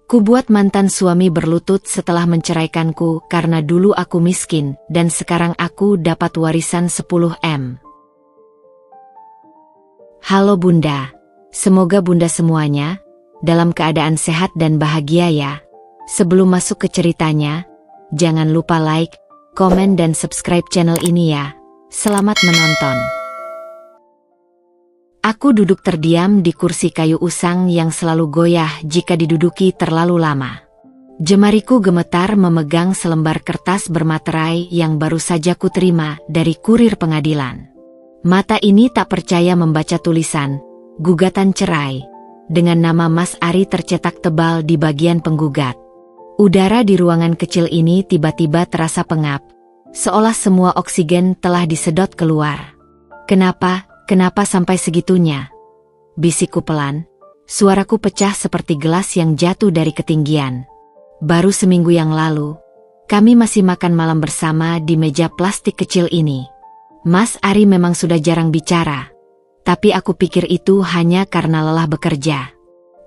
Kubuat mantan suami berlutut setelah menceraikanku karena dulu aku miskin dan sekarang aku dapat warisan 10 M. Halo Bunda, semoga Bunda semuanya dalam keadaan sehat dan bahagia ya. Sebelum masuk ke ceritanya, jangan lupa like, komen dan subscribe channel ini ya. Selamat menonton. Aku duduk terdiam di kursi kayu usang yang selalu goyah jika diduduki terlalu lama. Jemariku gemetar memegang selembar kertas bermaterai yang baru saja kuterima dari kurir pengadilan. Mata ini tak percaya membaca tulisan, gugatan cerai, dengan nama Mas Ari tercetak tebal di bagian penggugat. Udara di ruangan kecil ini tiba-tiba terasa pengap, seolah semua oksigen telah disedot keluar. Kenapa sampai segitunya? Bisikku pelan, suaraku pecah seperti gelas yang jatuh dari ketinggian. Baru seminggu yang lalu, kami masih makan malam bersama di meja plastik kecil ini. Mas Ari memang sudah jarang bicara, tapi aku pikir itu hanya karena lelah bekerja.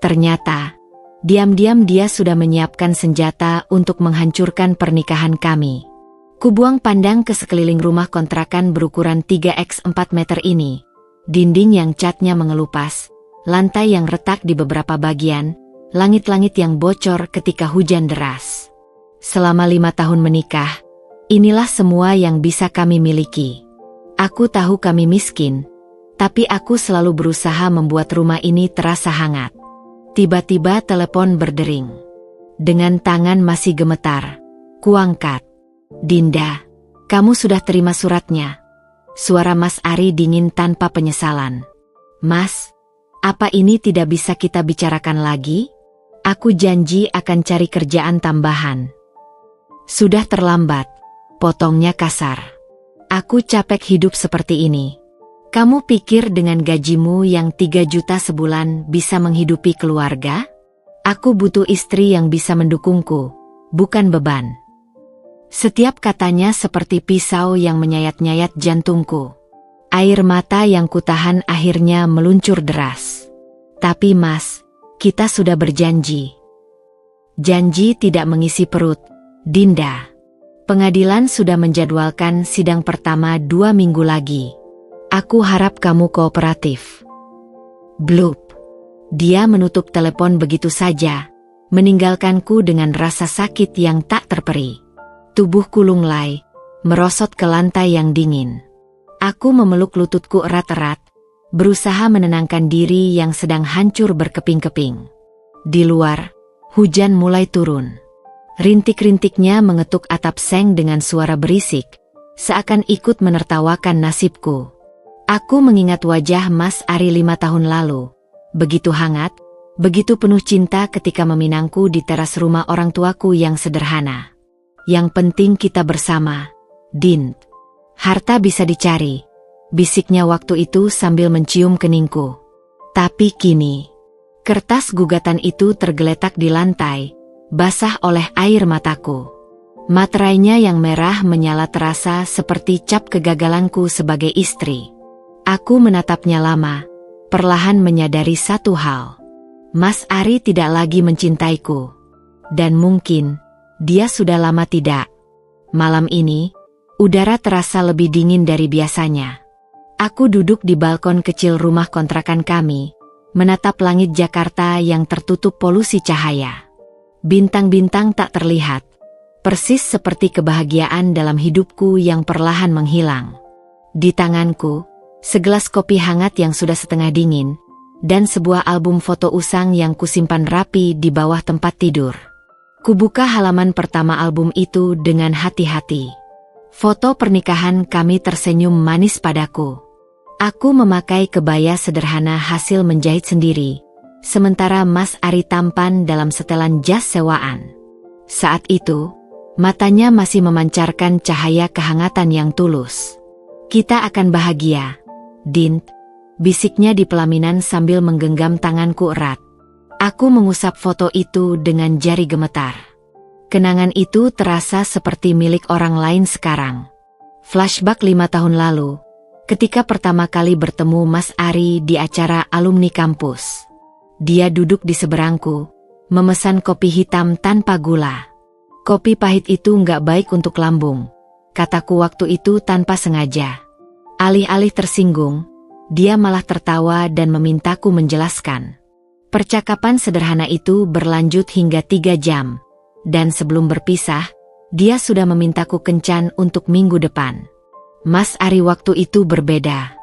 Ternyata, diam-diam dia sudah menyiapkan senjata untuk menghancurkan pernikahan kami. Kubuang pandang ke sekeliling rumah kontrakan berukuran 3x4 meter ini. Dinding yang catnya mengelupas, lantai yang retak di beberapa bagian, langit-langit yang bocor ketika hujan deras. Selama 5 tahun menikah, inilah semua yang bisa kami miliki. Aku tahu kami miskin, tapi aku selalu berusaha membuat rumah ini terasa hangat. Tiba-tiba telepon berdering. Dengan tangan masih gemetar, kuangkat. Dinda, kamu sudah terima suratnya. Suara Mas Ari dingin tanpa penyesalan. Mas, apa ini tidak bisa kita bicarakan lagi? Aku janji akan cari kerjaan tambahan. Sudah terlambat, potongnya kasar. Aku capek hidup seperti ini. Kamu pikir dengan gajimu yang 3 juta sebulan bisa menghidupi keluarga? Aku butuh istri yang bisa mendukungku, bukan beban. Setiap katanya seperti pisau yang menyayat-nyayat jantungku. Air mata yang kutahan akhirnya meluncur deras. Tapi Mas, kita sudah berjanji. Janji tidak mengisi perut, Dinda. Pengadilan sudah menjadwalkan sidang pertama 2 minggu lagi. Aku harap kamu kooperatif. Blup. Dia menutup telepon begitu saja, meninggalkanku dengan rasa sakit yang tak terperi. Tubuhku lunglai, merosot ke lantai yang dingin. Aku memeluk lututku erat-erat, berusaha menenangkan diri yang sedang hancur berkeping-keping. Di luar, hujan mulai turun. Rintik-rintiknya mengetuk atap seng dengan suara berisik, seakan ikut menertawakan nasibku. Aku mengingat wajah Mas Ari 5 tahun lalu. Begitu hangat, begitu penuh cinta ketika meminangku di teras rumah orang tuaku yang sederhana. Yang penting kita bersama, Din. Harta bisa dicari, bisiknya waktu itu sambil mencium keningku. Tapi kini, kertas gugatan itu tergeletak di lantai, basah oleh air mataku. Materainya yang merah menyala terasa seperti cap kegagalanku sebagai istri. Aku menatapnya lama, perlahan menyadari satu hal. Mas Ari tidak lagi mencintaiku. Dan mungkin dia sudah lama tidak. Malam ini, udara terasa lebih dingin dari biasanya. Aku duduk di balkon kecil rumah kontrakan kami, menatap langit Jakarta yang tertutup polusi cahaya. Bintang-bintang tak terlihat, persis seperti kebahagiaan dalam hidupku yang perlahan menghilang. Di tanganku, segelas kopi hangat yang sudah setengah dingin, dan sebuah album foto usang yang kusimpan rapi di bawah tempat tidur. Kubuka halaman pertama album itu dengan hati-hati. Foto pernikahan kami tersenyum manis padaku. Aku memakai kebaya sederhana hasil menjahit sendiri, sementara Mas Ari tampan dalam setelan jas sewaan. Saat itu, matanya masih memancarkan cahaya kehangatan yang tulus. Kita akan bahagia, Din, bisiknya di pelaminan sambil menggenggam tanganku erat. Aku mengusap foto itu dengan jari gemetar. Kenangan itu terasa seperti milik orang lain sekarang. Flashback 5 tahun lalu, ketika pertama kali bertemu Mas Ari di acara alumni kampus. Dia duduk di seberangku, memesan kopi hitam tanpa gula. Kopi pahit itu nggak baik untuk lambung, kataku waktu itu tanpa sengaja. Alih-alih tersinggung, dia malah tertawa dan memintaku menjelaskan. Percakapan sederhana itu berlanjut hingga 3 jam, dan sebelum berpisah, dia sudah memintaku kencan untuk minggu depan. Mas Ari waktu itu berbeda.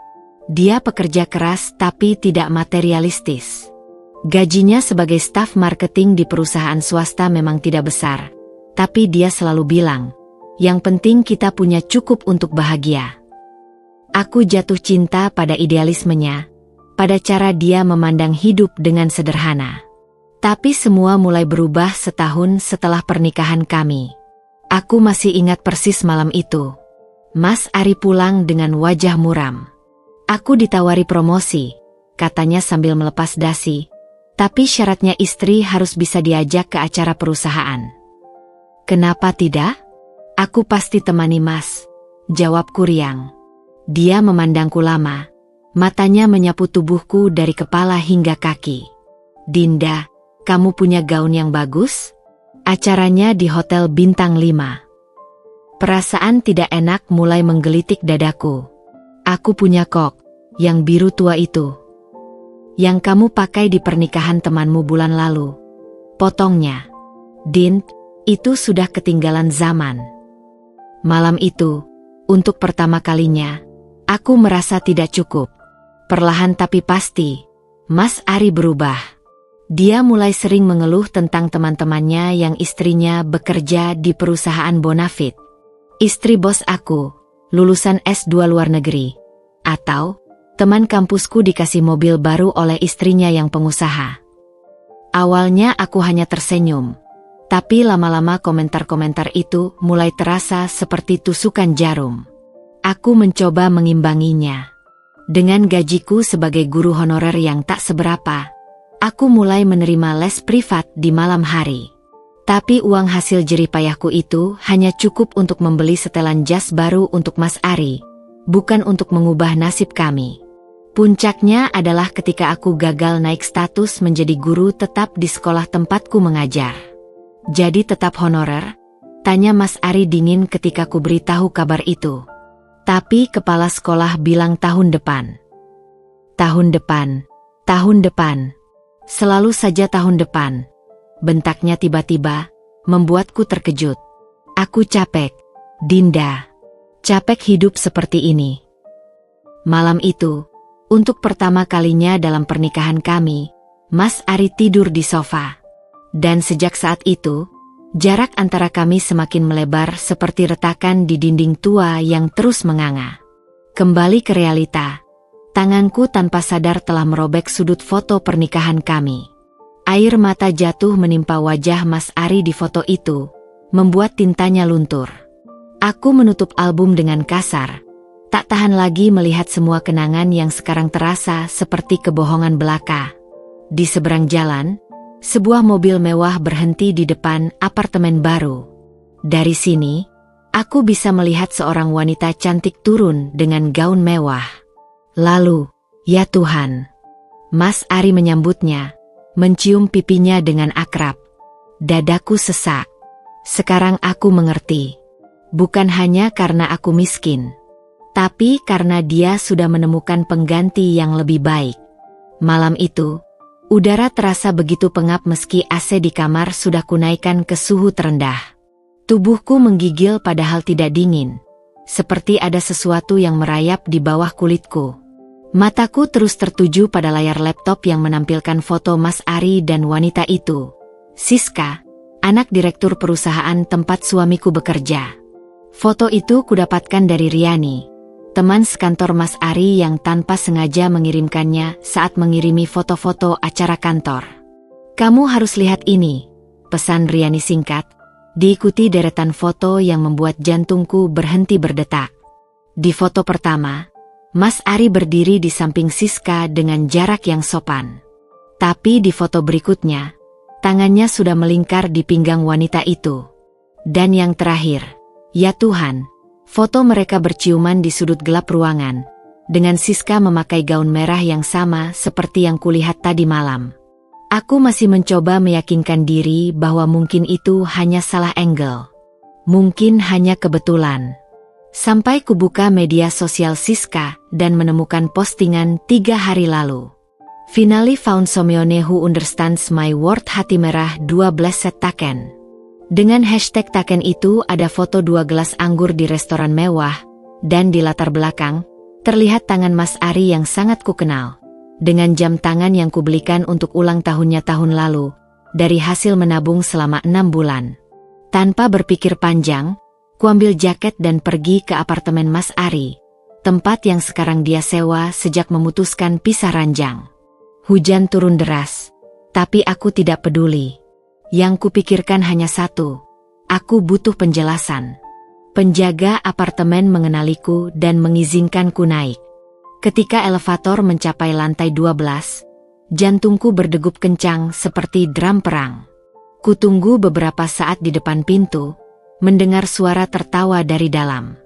Dia pekerja keras tapi tidak materialistis. Gajinya sebagai staf marketing di perusahaan swasta memang tidak besar, tapi dia selalu bilang, yang penting kita punya cukup untuk bahagia. Aku jatuh cinta pada idealismenya, pada cara dia memandang hidup dengan sederhana. Tapi semua mulai berubah setahun setelah pernikahan kami. Aku masih ingat persis malam itu. Mas Ari pulang dengan wajah muram. Aku ditawari promosi, katanya sambil melepas dasi. Tapi syaratnya istri harus bisa diajak ke acara perusahaan. Kenapa tidak? Aku pasti temani Mas, jawabku riang. Dia memandangku lama, matanya menyapu tubuhku dari kepala hingga kaki. Dinda, kamu punya gaun yang bagus? Acaranya di Hotel Bintang 5. Perasaan tidak enak mulai menggelitik dadaku. Aku punya kok, yang biru tua itu. Yang kamu pakai di pernikahan temanmu bulan lalu. Potongnya. Din, itu sudah ketinggalan zaman. Malam itu, untuk pertama kalinya, aku merasa tidak cukup. Perlahan tapi pasti, Mas Ari berubah. Dia mulai sering mengeluh tentang teman-temannya yang istrinya bekerja di perusahaan bonafit. Istri bos aku, lulusan S2 luar negeri. Atau, teman kampusku dikasih mobil baru oleh istrinya yang pengusaha. Awalnya aku hanya tersenyum, tapi lama-lama komentar-komentar itu mulai terasa seperti tusukan jarum. Aku mencoba mengimbanginya. Dengan gajiku sebagai guru honorer yang tak seberapa, aku mulai menerima les privat di malam hari. Tapi uang hasil jerih payahku itu hanya cukup untuk membeli setelan jas baru untuk Mas Ari, bukan untuk mengubah nasib kami. Puncaknya adalah ketika aku gagal naik status menjadi guru tetap di sekolah tempatku mengajar. Jadi tetap honorer? Tanya Mas Ari dingin ketika ku beritahu kabar itu. Tapi kepala sekolah bilang tahun depan. Tahun depan, tahun depan. Selalu saja tahun depan. Bentaknya tiba-tiba, membuatku terkejut. Aku capek, Dinda. Capek hidup seperti ini. Malam itu, untuk pertama kalinya dalam pernikahan kami, Mas Ari tidur di sofa. Dan sejak saat itu, jarak antara kami semakin melebar seperti retakan di dinding tua yang terus menganga. Kembali ke realita, tanganku tanpa sadar telah merobek sudut foto pernikahan kami. Air mata jatuh menimpa wajah Mas Ari di foto itu, membuat tintanya luntur. Aku menutup album dengan kasar. Tak tahan lagi melihat semua kenangan yang sekarang terasa seperti kebohongan belaka. Di seberang jalan, sebuah mobil mewah berhenti di depan apartemen baru. Dari sini, aku bisa melihat seorang wanita cantik turun dengan gaun mewah. Lalu, ya Tuhan, Mas Ari menyambutnya, mencium pipinya dengan akrab. Dadaku sesak. Sekarang aku mengerti. Bukan hanya karena aku miskin, tapi karena dia sudah menemukan pengganti yang lebih baik. Malam itu, udara terasa begitu pengap meski AC di kamar sudah kunaikan ke suhu terendah. Tubuhku menggigil padahal tidak dingin, seperti ada sesuatu yang merayap di bawah kulitku. Mataku terus tertuju pada layar laptop yang menampilkan foto Mas Ari dan wanita itu. Siska, anak direktur perusahaan tempat suamiku bekerja. Foto itu kudapatkan dari Riani, teman sekantor Mas Ari yang tanpa sengaja mengirimkannya saat mengirimi foto-foto acara kantor. Kamu harus lihat ini, pesan Riani singkat, diikuti deretan foto yang membuat jantungku berhenti berdetak. Di foto pertama, Mas Ari berdiri di samping Siska dengan jarak yang sopan. Tapi di foto berikutnya, tangannya sudah melingkar di pinggang wanita itu. Dan yang terakhir, ya Tuhan, foto mereka berciuman di sudut gelap ruangan, dengan Siska memakai gaun merah yang sama seperti yang kulihat tadi malam. Aku masih mencoba meyakinkan diri bahwa mungkin itu hanya salah angle. Mungkin hanya kebetulan. Sampai kubuka media sosial Siska dan menemukan postingan 3 hari lalu. Finally found someone who understands my word, hati merah 12 set taken. Dengan hashtag taken itu ada foto 2 gelas anggur di restoran mewah, dan di latar belakang, terlihat tangan Mas Ari yang sangat kukenal. Dengan jam tangan yang kubelikan untuk ulang tahunnya tahun lalu, dari hasil menabung selama 6 bulan. Tanpa berpikir panjang, kuambil jaket dan pergi ke apartemen Mas Ari, tempat yang sekarang dia sewa sejak memutuskan pisah ranjang. Hujan turun deras, tapi aku tidak peduli. Yang kupikirkan hanya satu, aku butuh penjelasan. Penjaga apartemen mengenaliku dan mengizinkanku naik. Ketika elevator mencapai lantai 12, jantungku berdegup kencang seperti drum perang. Kutunggu beberapa saat di depan pintu, mendengar suara tertawa dari dalam.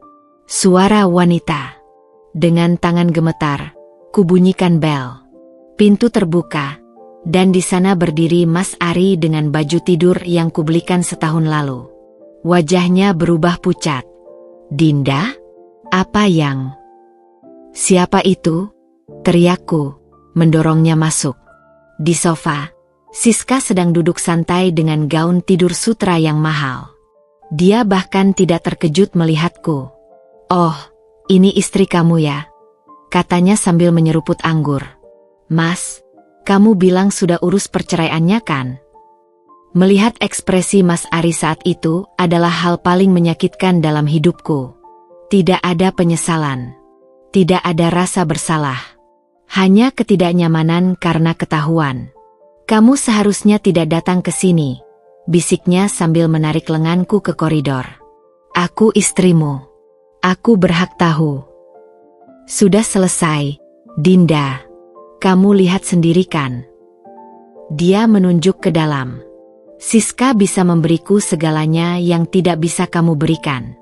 Suara wanita. Dengan tangan gemetar, kubunyikan bel. Pintu terbuka, dan di sana berdiri Mas Ari dengan baju tidur yang kubelikan setahun lalu. Wajahnya berubah pucat. Dinda? Apa yang... Siapa itu? Teriakku, mendorongnya masuk. Di sofa, Siska sedang duduk santai dengan gaun tidur sutra yang mahal. Dia bahkan tidak terkejut melihatku. Oh, ini istri kamu ya? Katanya sambil menyeruput anggur. Mas, kamu bilang sudah urus perceraiannya kan? Melihat ekspresi Mas Ari saat itu adalah hal paling menyakitkan dalam hidupku. Tidak ada penyesalan. Tidak ada rasa bersalah. Hanya ketidaknyamanan karena ketahuan. Kamu seharusnya tidak datang ke sini, bisiknya sambil menarik lenganku ke koridor. Aku istrimu. Aku berhak tahu. Sudah selesai, Dinda. Kamu lihat sendiri kan? Dia menunjuk ke dalam. Siska bisa memberiku segalanya yang tidak bisa kamu berikan.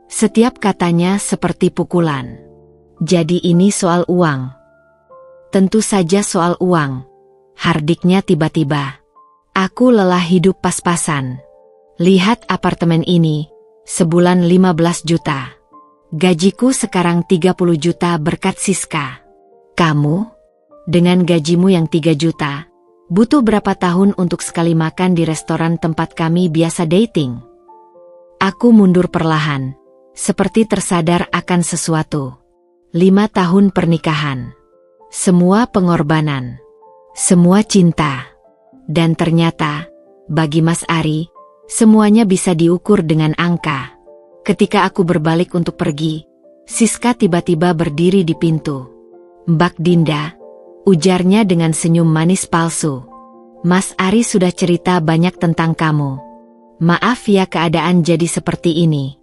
Setiap katanya seperti pukulan. Jadi ini soal uang. Tentu saja soal uang. Hardiknya tiba-tiba. Aku lelah hidup pas-pasan. Lihat apartemen ini, sebulan 15 juta. Gajiku sekarang 30 juta berkat Siska. Kamu? Dengan gajimu yang 3 juta, butuh berapa tahun untuk sekali makan di restoran tempat kami biasa dating? Aku mundur perlahan, seperti tersadar akan sesuatu. 5 tahun pernikahan. Semua pengorbanan. Semua cinta. Dan ternyata, bagi Mas Ari, semuanya bisa diukur dengan angka. Ketika aku berbalik untuk pergi, Siska tiba-tiba berdiri di pintu. Mbak Dinda, ujarnya dengan senyum manis palsu. Mas Ari sudah cerita banyak tentang kamu. Maaf ya keadaan jadi seperti ini.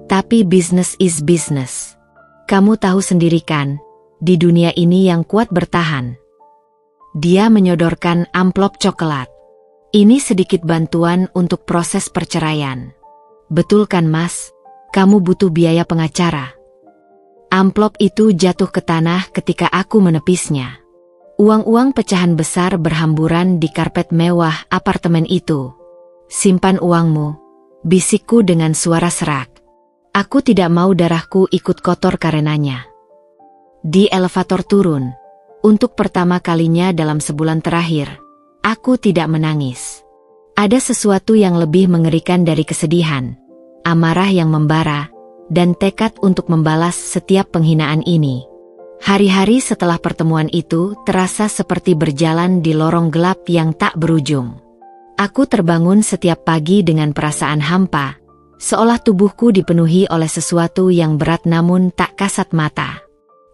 Tapi business is business. Kamu tahu sendiri kan, di dunia ini yang kuat bertahan. Dia menyodorkan amplop coklat. Ini sedikit bantuan untuk proses perceraian. Betul kan Mas? Kamu butuh biaya pengacara. Amplop itu jatuh ke tanah ketika aku menepisnya. Uang-uang pecahan besar berhamburan di karpet mewah apartemen itu. Simpan uangmu, bisikku dengan suara serak. Aku tidak mau darahku ikut kotor karenanya. Di elevator turun, untuk pertama kalinya dalam sebulan terakhir, aku tidak menangis. Ada sesuatu yang lebih mengerikan dari kesedihan, amarah yang membara, dan tekad untuk membalas setiap penghinaan ini. Hari-hari setelah pertemuan itu terasa seperti berjalan di lorong gelap yang tak berujung. Aku terbangun setiap pagi dengan perasaan hampa, seolah tubuhku dipenuhi oleh sesuatu yang berat namun tak kasat mata.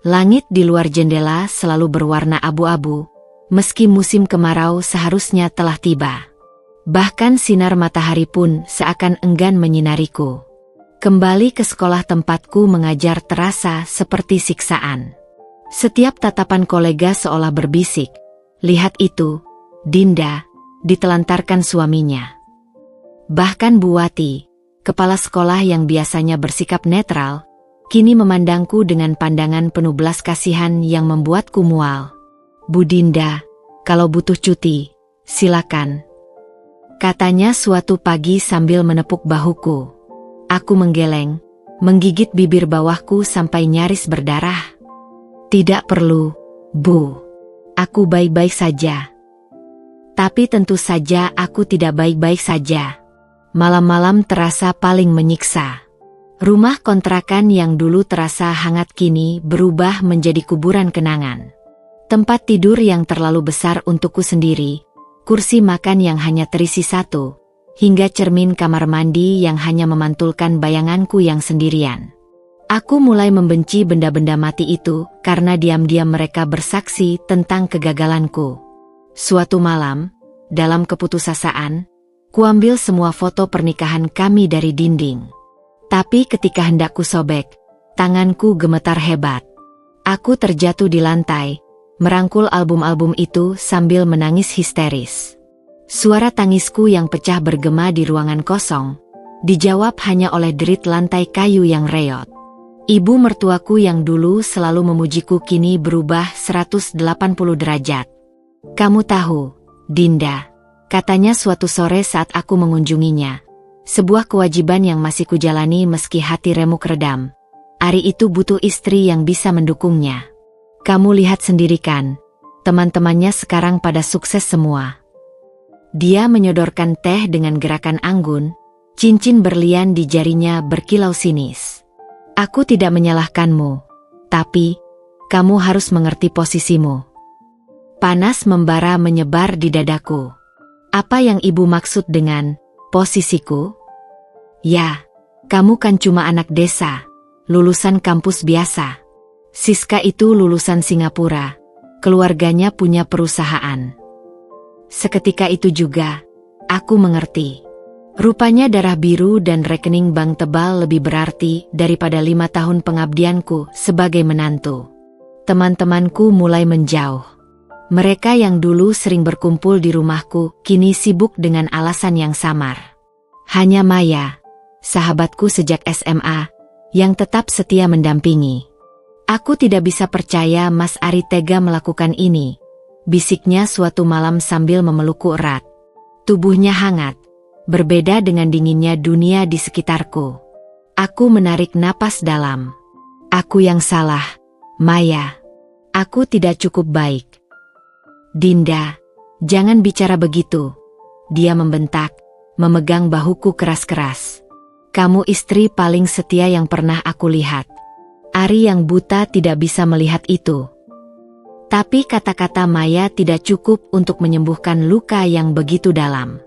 Langit di luar jendela selalu berwarna abu-abu, meski musim kemarau seharusnya telah tiba. Bahkan sinar matahari pun seakan enggan menyinariku. Kembali ke sekolah tempatku mengajar terasa seperti siksaan. Setiap tatapan kolega seolah berbisik, "Lihat itu, Dinda," ditelantarkan suaminya. Bahkan Bu Wati, kepala sekolah yang biasanya bersikap netral, kini memandangku dengan pandangan penuh belas kasihan yang membuatku mual. "Bu Dinda, kalau butuh cuti, silakan. Katanya suatu pagi sambil menepuk bahuku. Aku menggeleng, menggigit bibir bawahku sampai nyaris berdarah. Tidak perlu, Bu. Aku baik-baik saja. Tapi tentu saja aku tidak baik-baik saja. Malam-malam terasa paling menyiksa. Rumah kontrakan yang dulu terasa hangat kini berubah menjadi kuburan kenangan. Tempat tidur yang terlalu besar untukku sendiri, kursi makan yang hanya terisi satu, hingga cermin kamar mandi yang hanya memantulkan bayanganku yang sendirian. Aku mulai membenci benda-benda mati itu karena diam-diam mereka bersaksi tentang kegagalanku. Suatu malam, dalam keputusasaan, kuambil semua foto pernikahan kami dari dinding. Tapi ketika hendak kusobek, tanganku gemetar hebat. Aku terjatuh di lantai, merangkul album-album itu sambil menangis histeris. Suara tangisku yang pecah bergema di ruangan kosong, dijawab hanya oleh derit lantai kayu yang reot. Ibu mertuaku yang dulu selalu memujiku kini berubah 180 derajat. Kamu tahu, Dinda, katanya suatu sore saat aku mengunjunginya. Sebuah kewajiban yang masih kujalani meski hati remuk redam. Ari itu butuh istri yang bisa mendukungnya. Kamu lihat sendiri kan, teman-temannya sekarang pada sukses semua. Dia menyodorkan teh dengan gerakan anggun, cincin berlian di jarinya berkilau sinis. Aku tidak menyalahkanmu, tapi kamu harus mengerti posisimu. Panas membara menyebar di dadaku. Apa yang ibu maksud dengan posisiku? Ya, kamu kan cuma anak desa, lulusan kampus biasa. Siska itu lulusan Singapura, keluarganya punya perusahaan. Seketika itu juga, aku mengerti. Rupanya darah biru dan rekening bank tebal lebih berarti daripada 5 tahun pengabdianku sebagai menantu. Teman-temanku mulai menjauh. Mereka yang dulu sering berkumpul di rumahku, kini sibuk dengan alasan yang samar. Hanya Maya, sahabatku sejak SMA, yang tetap setia mendampingi. Aku tidak bisa percaya Mas Ari tega melakukan ini, bisiknya suatu malam sambil memelukku erat. Tubuhnya hangat, berbeda dengan dinginnya dunia di sekitarku. Aku menarik napas dalam. Aku yang salah, Maya. Aku tidak cukup baik. Dinda, jangan bicara begitu. Dia membentak, memegang bahuku keras-keras. Kamu istri paling setia yang pernah aku lihat. Ari yang buta tidak bisa melihat itu. Tapi kata-kata Maya tidak cukup untuk menyembuhkan luka yang begitu dalam.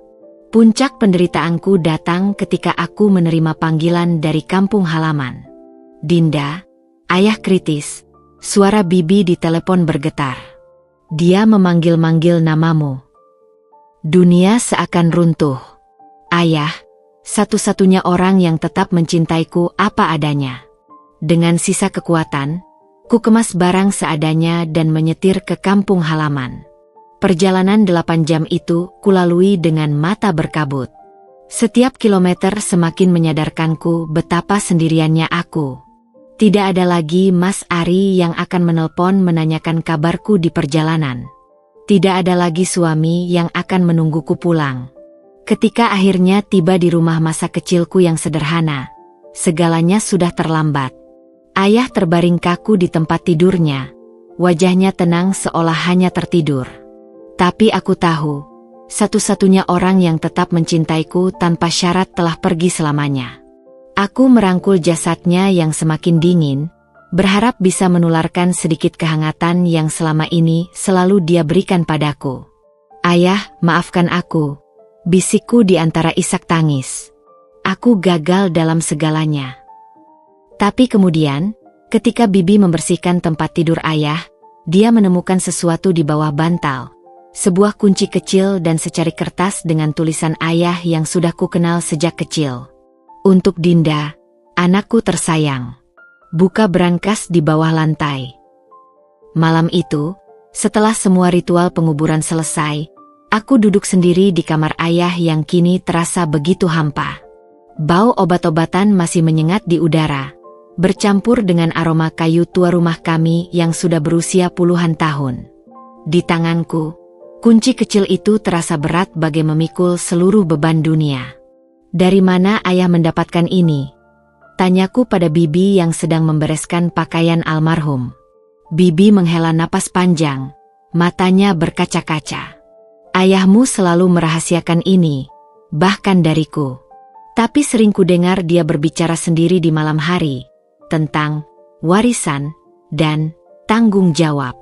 Puncak penderitaanku datang ketika aku menerima panggilan dari kampung halaman. Dinda, ayah kritis. Suara bibi di telepon bergetar. Dia memanggil-manggil namamu. Dunia seakan runtuh. Ayah, satu-satunya orang yang tetap mencintaiku apa adanya. Dengan sisa kekuatan, ku kemas barang seadanya dan menyetir ke kampung halaman. Perjalanan 8 jam itu kulalui dengan mata berkabut. Setiap kilometer semakin menyadarkanku betapa sendiriannya aku. Tidak ada lagi Mas Ari yang akan menelpon menanyakan kabarku di perjalanan. Tidak ada lagi suami yang akan menungguku pulang. Ketika akhirnya tiba di rumah masa kecilku yang sederhana, segalanya sudah terlambat. Ayah terbaring kaku di tempat tidurnya, wajahnya tenang seolah hanya tertidur. Tapi aku tahu, satu-satunya orang yang tetap mencintaiku tanpa syarat telah pergi selamanya. Aku merangkul jasadnya yang semakin dingin, berharap bisa menularkan sedikit kehangatan yang selama ini selalu dia berikan padaku. Ayah, maafkan aku, bisikku di antara isak tangis. Aku gagal dalam segalanya. Tapi kemudian, ketika bibi membersihkan tempat tidur ayah, dia menemukan sesuatu di bawah bantal. Sebuah kunci kecil dan secari kertas dengan tulisan ayah yang sudah kukenal sejak kecil. Untuk Dinda, anakku tersayang. Buka brankas di bawah lantai. Malam itu, setelah semua ritual penguburan selesai, aku duduk sendiri di kamar ayah yang kini terasa begitu hampa. Bau obat-obatan masih menyengat di udara, bercampur dengan aroma kayu tua rumah kami yang sudah berusia puluhan tahun. Di tanganku, ku Kunci kecil itu terasa berat bagai memikul seluruh beban dunia. Dari mana ayah mendapatkan ini? Tanyaku pada Bibi yang sedang membereskan pakaian almarhum. Bibi menghela napas panjang, matanya berkaca-kaca. Ayahmu selalu merahasiakan ini, bahkan dariku. Tapi sering kudengar dia berbicara sendiri di malam hari, tentang warisan dan tanggung jawab.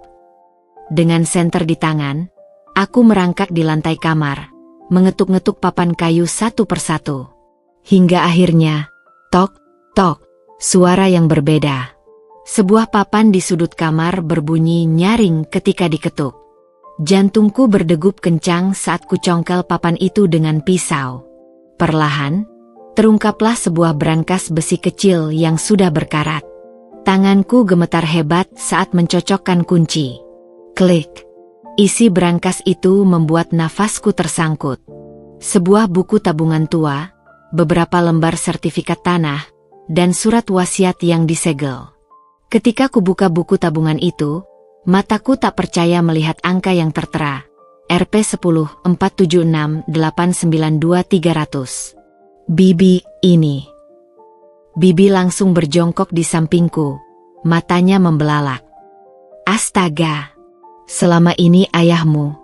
Dengan senter di tangan, aku merangkak di lantai kamar, mengetuk-ngetuk papan kayu satu persatu. Hingga akhirnya, tok, tok, suara yang berbeda. Sebuah papan di sudut kamar berbunyi nyaring ketika diketuk. Jantungku berdegup kencang saat kucongkel papan itu dengan pisau. Perlahan, terungkaplah sebuah brankas besi kecil yang sudah berkarat. Tanganku gemetar hebat saat mencocokkan kunci. Klik. Isi brankas itu membuat nafasku tersangkut. Sebuah buku tabungan tua, beberapa lembar sertifikat tanah, dan surat wasiat yang disegel. Ketika kubuka buku tabungan itu, mataku tak percaya melihat angka yang tertera. Rp 10 476 892 300. Bibi, ini. Bibi langsung berjongkok di sampingku, matanya membelalak. Astaga, selama ini ayahmu.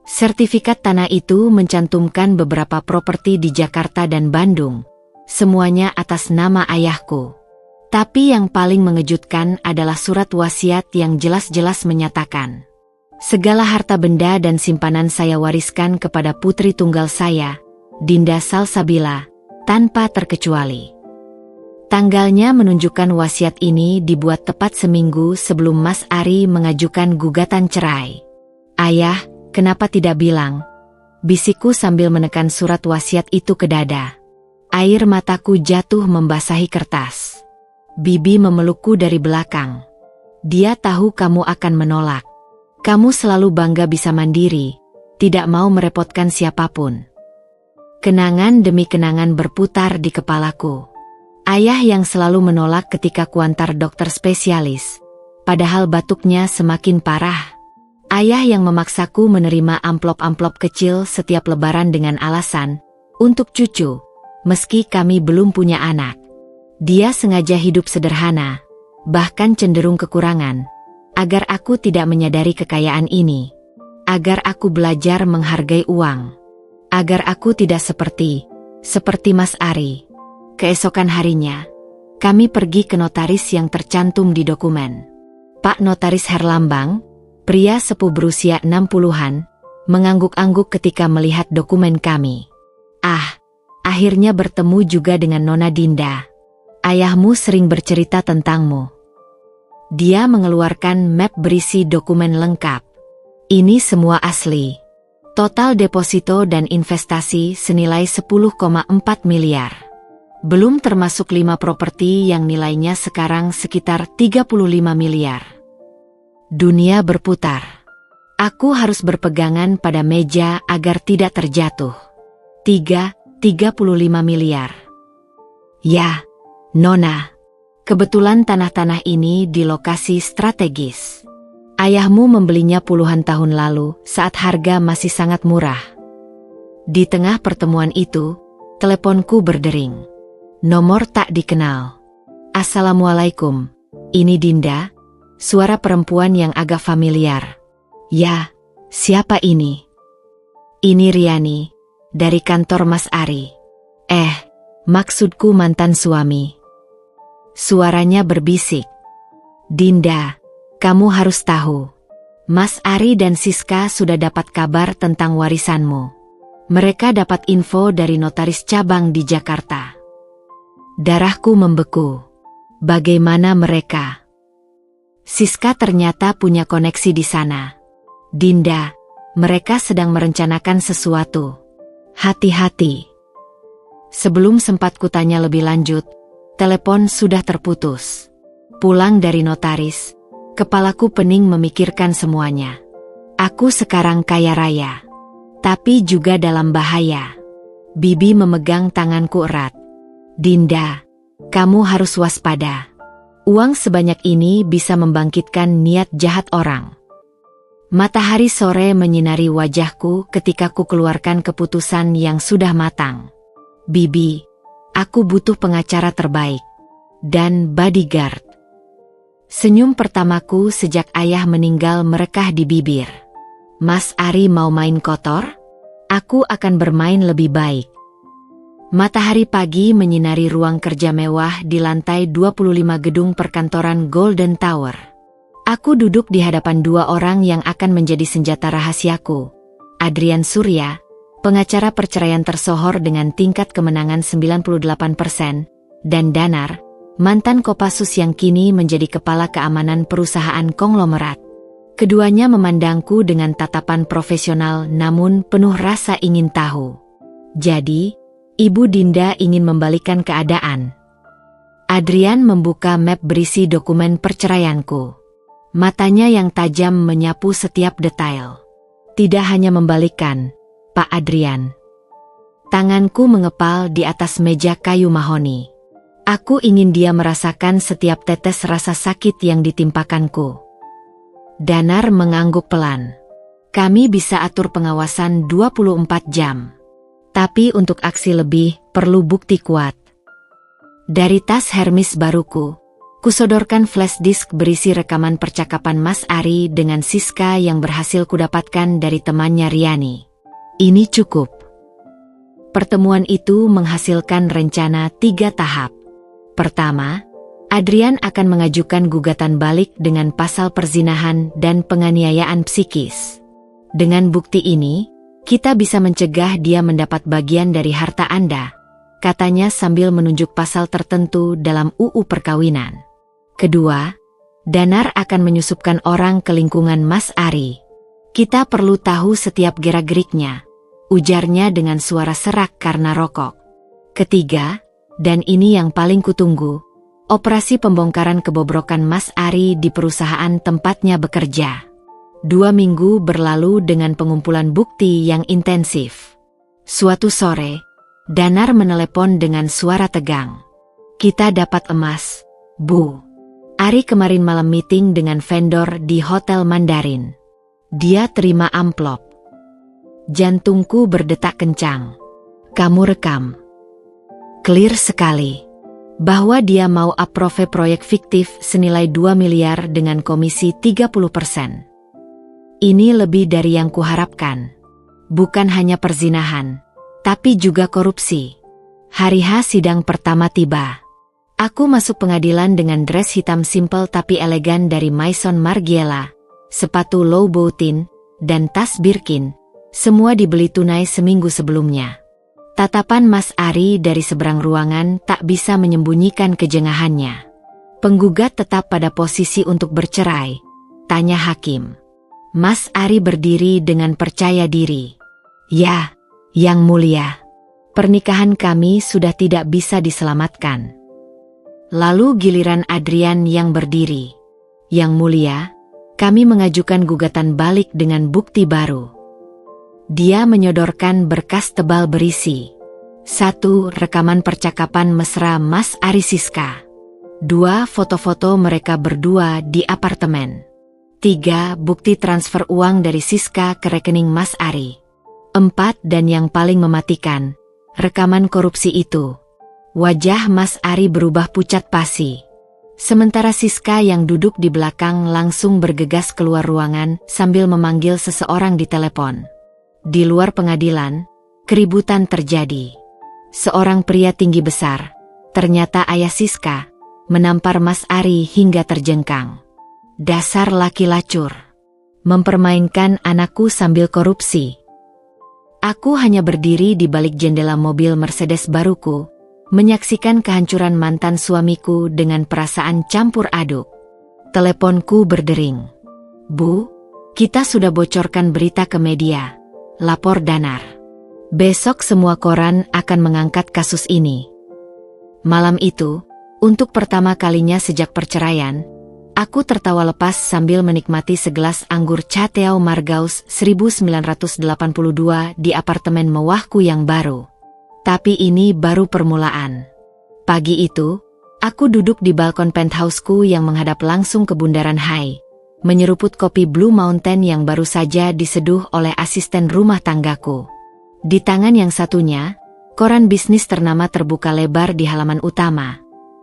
Sertifikat tanah itu mencantumkan beberapa properti di Jakarta dan Bandung, semuanya atas nama ayahku. Tapi yang paling mengejutkan adalah surat wasiat yang jelas-jelas menyatakan, segala harta benda dan simpanan saya wariskan kepada putri tunggal saya, Dinda Salsabila, tanpa terkecuali. Tanggalnya menunjukkan wasiat ini dibuat tepat seminggu sebelum Mas Ari mengajukan gugatan cerai. Ayah, kenapa tidak bilang? Bisikku sambil menekan surat wasiat itu ke dada. Air mataku jatuh membasahi kertas. Bibi memelukku dari belakang. Dia tahu kamu akan menolak. Kamu selalu bangga bisa mandiri, tidak mau merepotkan siapapun. Kenangan demi kenangan berputar di kepalaku. Ayah yang selalu menolak ketika kuantar dokter spesialis, padahal batuknya semakin parah. Ayah yang memaksaku menerima amplop-amplop kecil setiap lebaran dengan alasan, untuk cucu, meski kami belum punya anak. Dia sengaja hidup sederhana, bahkan cenderung kekurangan, agar aku tidak menyadari kekayaan ini. Agar aku belajar menghargai uang. Agar aku tidak seperti Mas Ari. Keesokan harinya, kami pergi ke notaris yang tercantum di dokumen. Pak Notaris Herlambang, pria sepuh berusia 60-an, mengangguk-angguk ketika melihat dokumen kami. Akhirnya bertemu juga dengan Nona Dinda. Ayahmu sering bercerita tentangmu. Dia mengeluarkan map berisi dokumen lengkap. Ini semua asli. Total deposito dan investasi senilai 10,4 miliar. Belum termasuk 5 properti yang nilainya sekarang sekitar 35 miliar. Dunia berputar. Aku harus berpegangan pada meja agar tidak terjatuh. 35 miliar. Ya, Nona. Kebetulan tanah-tanah ini di lokasi strategis. Ayahmu membelinya puluhan tahun lalu saat harga masih sangat murah. Di tengah pertemuan itu, teleponku berdering. Nomor tak dikenal. Assalamualaikum. Ini Dinda, suara perempuan yang agak familiar. Ya, siapa ini? Ini Riani, dari kantor Mas Ari. Maksudku mantan suami. Suaranya berbisik. Dinda, kamu harus tahu. Mas Ari dan Siska sudah dapat kabar tentang warisanmu. Mereka dapat info dari notaris cabang di Jakarta. Darahku membeku. Bagaimana mereka? Siska ternyata punya koneksi di sana. Dinda, mereka sedang merencanakan sesuatu. Hati-hati. Sebelum sempat kutanya lebih lanjut, telepon sudah terputus. Pulang dari notaris, kepalaku pening memikirkan semuanya. Aku sekarang kaya raya, tapi juga dalam bahaya. Bibi memegang tanganku erat. Dinda, kamu harus waspada. Uang sebanyak ini bisa membangkitkan niat jahat orang. Matahari sore menyinari wajahku ketika ku keluarkan keputusan yang sudah matang. Bibi, aku butuh pengacara terbaik. Dan bodyguard. Senyum pertamaku sejak ayah meninggal merekah di bibir. Mas Ari mau main kotor? Aku akan bermain lebih baik. Matahari pagi menyinari ruang kerja mewah di lantai 25 gedung perkantoran Golden Tower. Aku duduk di hadapan dua orang yang akan menjadi senjata rahasiaku. Adrian Surya, pengacara perceraian tersohor dengan tingkat kemenangan 98%, dan Danar, mantan Kopassus yang kini menjadi kepala keamanan perusahaan konglomerat. Keduanya memandangku dengan tatapan profesional namun penuh rasa ingin tahu. Jadi, Ibu Dinda ingin membalikkan keadaan. Adrian membuka map berisi dokumen perceraianku. Matanya yang tajam menyapu setiap detail. Tidak hanya membalikkan, Pak Adrian. Tanganku mengepal di atas meja kayu mahoni. Aku ingin dia merasakan setiap tetes rasa sakit yang ditimpakanku. Danar mengangguk pelan. Kami bisa atur pengawasan 24 jam. Tapi untuk aksi lebih, perlu bukti kuat. Dari tas Hermes baruku, kusodorkan flash disk berisi rekaman percakapan Mas Ari dengan Siska yang berhasil kudapatkan dari temannya Riani. Ini cukup. Pertemuan itu menghasilkan rencana 3 tahap. Pertama, Adrian akan mengajukan gugatan balik dengan pasal perzinahan dan penganiayaan psikis. Dengan bukti ini, kita bisa mencegah dia mendapat bagian dari harta Anda, katanya sambil menunjuk pasal tertentu dalam UU Perkawinan. Kedua, Danar akan menyusupkan orang ke lingkungan Mas Ari. Kita perlu tahu setiap gerak-geriknya, ujarnya dengan suara serak karena rokok. Ketiga, dan ini yang paling kutunggu, operasi pembongkaran kebobrokan Mas Ari di perusahaan tempatnya bekerja. 2 minggu berlalu dengan pengumpulan bukti yang intensif. Suatu sore, Danar menelepon dengan suara tegang. Kita dapat emas, Bu. Ari kemarin malam meeting dengan vendor di Hotel Mandarin. Dia terima amplop. Jantungku berdetak kencang. Kamu rekam. Clear sekali. Bahwa dia mau approve proyek fiktif senilai 2 miliar dengan komisi 30%. Ini lebih dari yang kuharapkan. Bukan hanya perzinahan, tapi juga korupsi. Hari H sidang pertama tiba. Aku masuk pengadilan dengan dress hitam simple tapi elegan dari Maison Margiela, sepatu Louboutin, dan tas Birkin. Semua dibeli tunai seminggu sebelumnya. Tatapan Mas Ari dari seberang ruangan tak bisa menyembunyikan kejengahannya. Penggugat tetap pada posisi untuk bercerai, tanya hakim. Mas Ari berdiri dengan percaya diri. Ya, Yang Mulia. Pernikahan kami sudah tidak bisa diselamatkan. Lalu giliran Adrian yang berdiri. Yang Mulia, kami mengajukan gugatan balik dengan bukti baru. Dia menyodorkan berkas tebal berisi. 1. Rekaman percakapan mesra Mas Ari Siska. 2. Foto-foto mereka berdua di apartemen. 3. Bukti transfer uang dari Siska ke rekening Mas Ari. 4. Dan yang paling mematikan, rekaman korupsi itu. Wajah Mas Ari berubah pucat pasi. Sementara Siska yang duduk di belakang langsung bergegas keluar ruangan sambil memanggil seseorang di telepon. Di luar pengadilan, keributan terjadi. Seorang pria tinggi besar, ternyata ayah Siska, menampar Mas Ari hingga terjengkang. Dasar laki lacur. Mempermainkan anakku sambil korupsi. Aku hanya berdiri di balik jendela mobil Mercedes baruku, menyaksikan kehancuran mantan suamiku dengan perasaan campur aduk. Teleponku berdering. Bu, kita sudah bocorkan berita ke media, lapor Danar. Besok semua koran akan mengangkat kasus ini. Malam itu, untuk pertama kalinya sejak perceraian, aku tertawa lepas sambil menikmati segelas anggur Chateau Margaux 1982 di apartemen mewahku yang baru. Tapi ini baru permulaan. Pagi itu, aku duduk di balkon penthouseku yang menghadap langsung ke Bundaran Hai. menyeruput kopi Blue Mountain yang baru saja diseduh oleh asisten rumah tanggaku. Di tangan yang satunya, koran bisnis ternama terbuka lebar di halaman utama.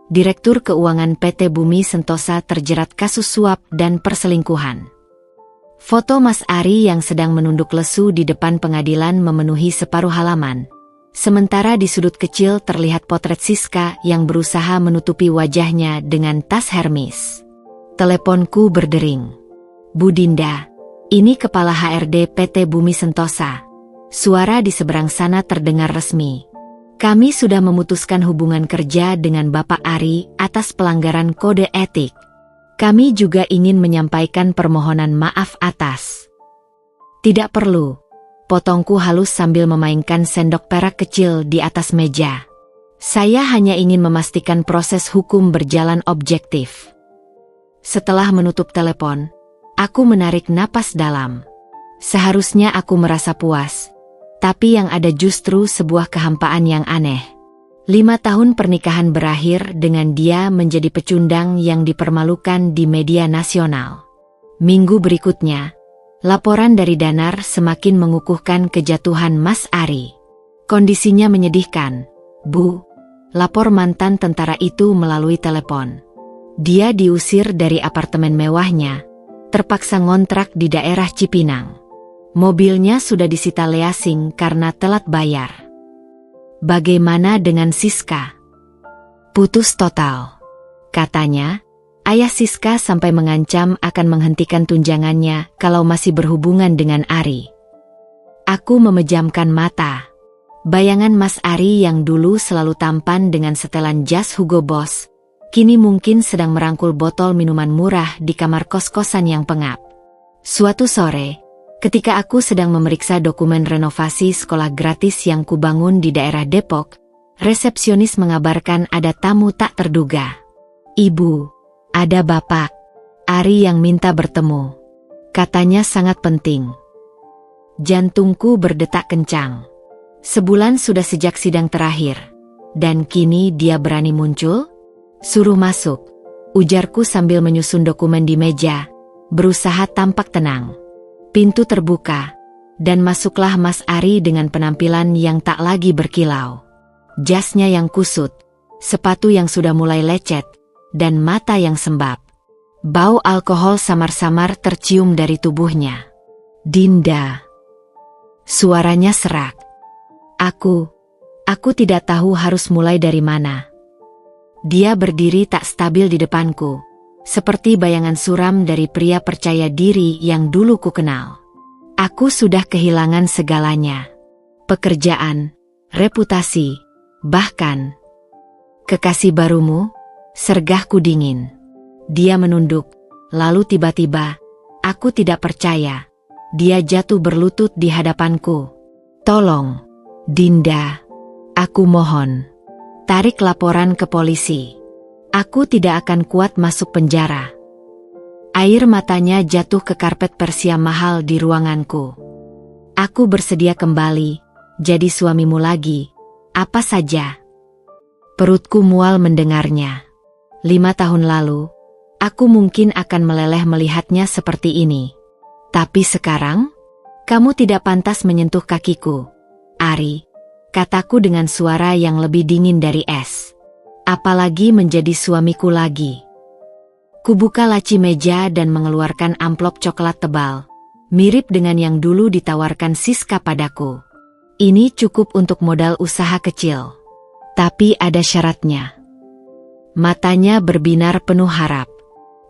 Direktur Keuangan PT Bumi Sentosa terjerat kasus suap dan perselingkuhan. Foto Mas Ari yang sedang menunduk lesu di depan pengadilan memenuhi separuh halaman. Sementara di sudut kecil terlihat potret Siska yang berusaha menutupi wajahnya dengan tas Hermes. Teleponku berdering. Bu Dinda, ini Kepala HRD PT Bumi Sentosa. Suara di seberang sana terdengar resmi. Kami sudah memutuskan hubungan kerja dengan Bapak Ari atas pelanggaran kode etik. Kami juga ingin menyampaikan permohonan maaf atas. Tidak perlu, potongku halus sambil memainkan sendok perak kecil di atas meja. Saya hanya ingin memastikan proses hukum berjalan objektif. Setelah menutup telepon, aku menarik napas dalam. Seharusnya aku merasa puas, tapi yang ada justru sebuah kehampaan yang aneh. 5 tahun pernikahan berakhir dengan dia menjadi pecundang yang dipermalukan di media nasional. Minggu berikutnya, laporan dari Danar semakin mengukuhkan kejatuhan Mas Ari. Kondisinya menyedihkan. Bu, lapor mantan tentara itu melalui telepon. Dia diusir dari apartemen mewahnya, terpaksa ngontrak di daerah Cipinang. Mobilnya sudah disita Leasing karena telat bayar. Bagaimana dengan Siska? Putus total. Katanya, ayah Siska sampai mengancam akan menghentikan tunjangannya kalau masih berhubungan dengan Ari. Aku memejamkan mata. Bayangan Mas Ari yang dulu selalu tampan dengan setelan jas Hugo Boss, kini mungkin sedang merangkul botol minuman murah di kamar kos-kosan yang pengap. Suatu sore, ketika aku sedang memeriksa dokumen renovasi sekolah gratis yang kubangun di daerah Depok, resepsionis mengabarkan ada tamu tak terduga. Ibu, ada Bapak Ari yang minta bertemu. Katanya sangat penting. Jantungku berdetak kencang. Sebulan sudah sejak sidang terakhir, dan kini dia berani muncul? Suruh masuk, ujarku sambil menyusun dokumen di meja, berusaha tampak tenang. Pintu terbuka, dan masuklah Mas Ari dengan penampilan yang tak lagi berkilau. Jasnya yang kusut, sepatu yang sudah mulai lecet, dan mata yang sembab. Bau alkohol samar-samar tercium dari tubuhnya. Dinda. Suaranya serak. Aku tidak tahu harus mulai dari mana. Dia berdiri tak stabil di depanku, seperti bayangan suram dari pria percaya diri yang dulu ku kenal. Aku sudah kehilangan segalanya. Pekerjaan, reputasi, bahkan kekasih barumu, sergahku dingin. Dia menunduk, lalu tiba-tiba, aku tidak percaya. Dia jatuh berlutut di hadapanku. Tolong, Dinda, aku mohon. Tarik laporan ke polisi. Aku tidak akan kuat masuk penjara. Air matanya jatuh ke karpet persia mahal di ruanganku. Aku bersedia kembali, jadi suamimu lagi, apa saja. Perutku mual mendengarnya. 5 tahun lalu, aku mungkin akan meleleh melihatnya seperti ini. Tapi sekarang, kamu tidak pantas menyentuh kakiku, Ari, kataku dengan suara yang lebih dingin dari es. Apalagi menjadi suamiku lagi. Kubuka laci meja dan mengeluarkan amplop coklat tebal, mirip dengan yang dulu ditawarkan Siska padaku. Ini cukup untuk modal usaha kecil. Tapi ada syaratnya. Matanya berbinar penuh harap.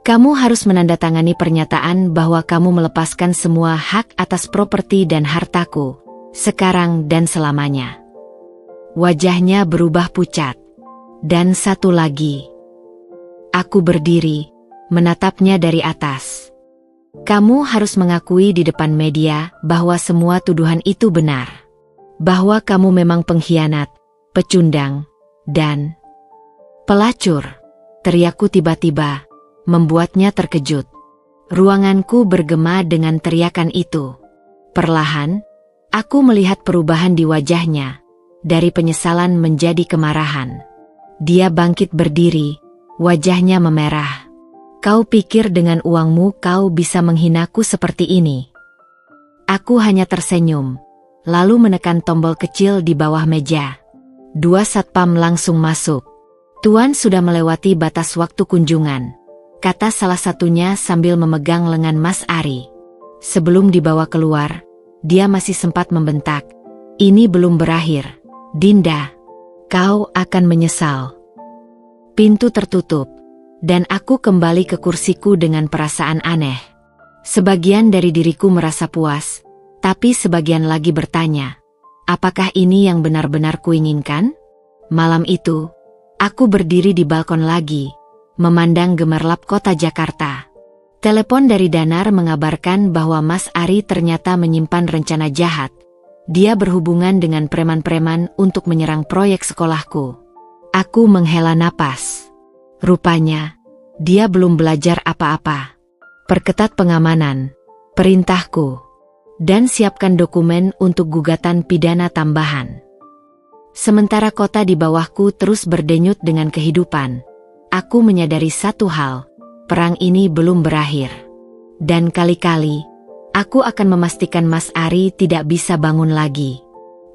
Kamu harus menandatangani pernyataan bahwa kamu melepaskan semua hak atas properti dan hartaku, sekarang dan selamanya. Wajahnya berubah pucat. Dan satu lagi. Aku berdiri, menatapnya dari atas. Kamu harus mengakui di depan media bahwa semua tuduhan itu benar. Bahwa kamu memang pengkhianat, pecundang, dan pelacur, teriakku tiba-tiba, membuatnya terkejut. Ruanganku bergema dengan teriakan itu. Perlahan, aku melihat perubahan di wajahnya, dari penyesalan menjadi kemarahan. Dia bangkit berdiri, wajahnya memerah. Kau pikir dengan uangmu kau bisa menghinaku seperti ini? Aku hanya tersenyum, lalu menekan tombol kecil di bawah meja. 2 satpam langsung masuk. Tuan sudah melewati batas waktu kunjungan, kata salah satunya sambil memegang lengan Mas Ari. Sebelum dibawa keluar, dia masih sempat membentak. Ini belum berakhir, Dinda. Kau akan menyesal. Pintu tertutup, dan aku kembali ke kursiku dengan perasaan aneh. Sebagian dari diriku merasa puas, tapi sebagian lagi bertanya, apakah ini yang benar-benar kuinginkan? Malam itu, aku berdiri di balkon lagi, memandang gemerlap kota Jakarta. Telepon dari Danar mengabarkan bahwa Mas Ari ternyata menyimpan rencana jahat. Dia berhubungan dengan preman-preman untuk menyerang proyek sekolahku. Aku menghela napas. Rupanya, dia belum belajar apa-apa. Perketat pengamanan, perintahku, dan siapkan dokumen untuk gugatan pidana tambahan. Sementara kota di bawahku terus berdenyut dengan kehidupan, aku menyadari satu hal, perang ini belum berakhir. Dan kali-kali, aku akan memastikan Mas Ari tidak bisa bangun lagi.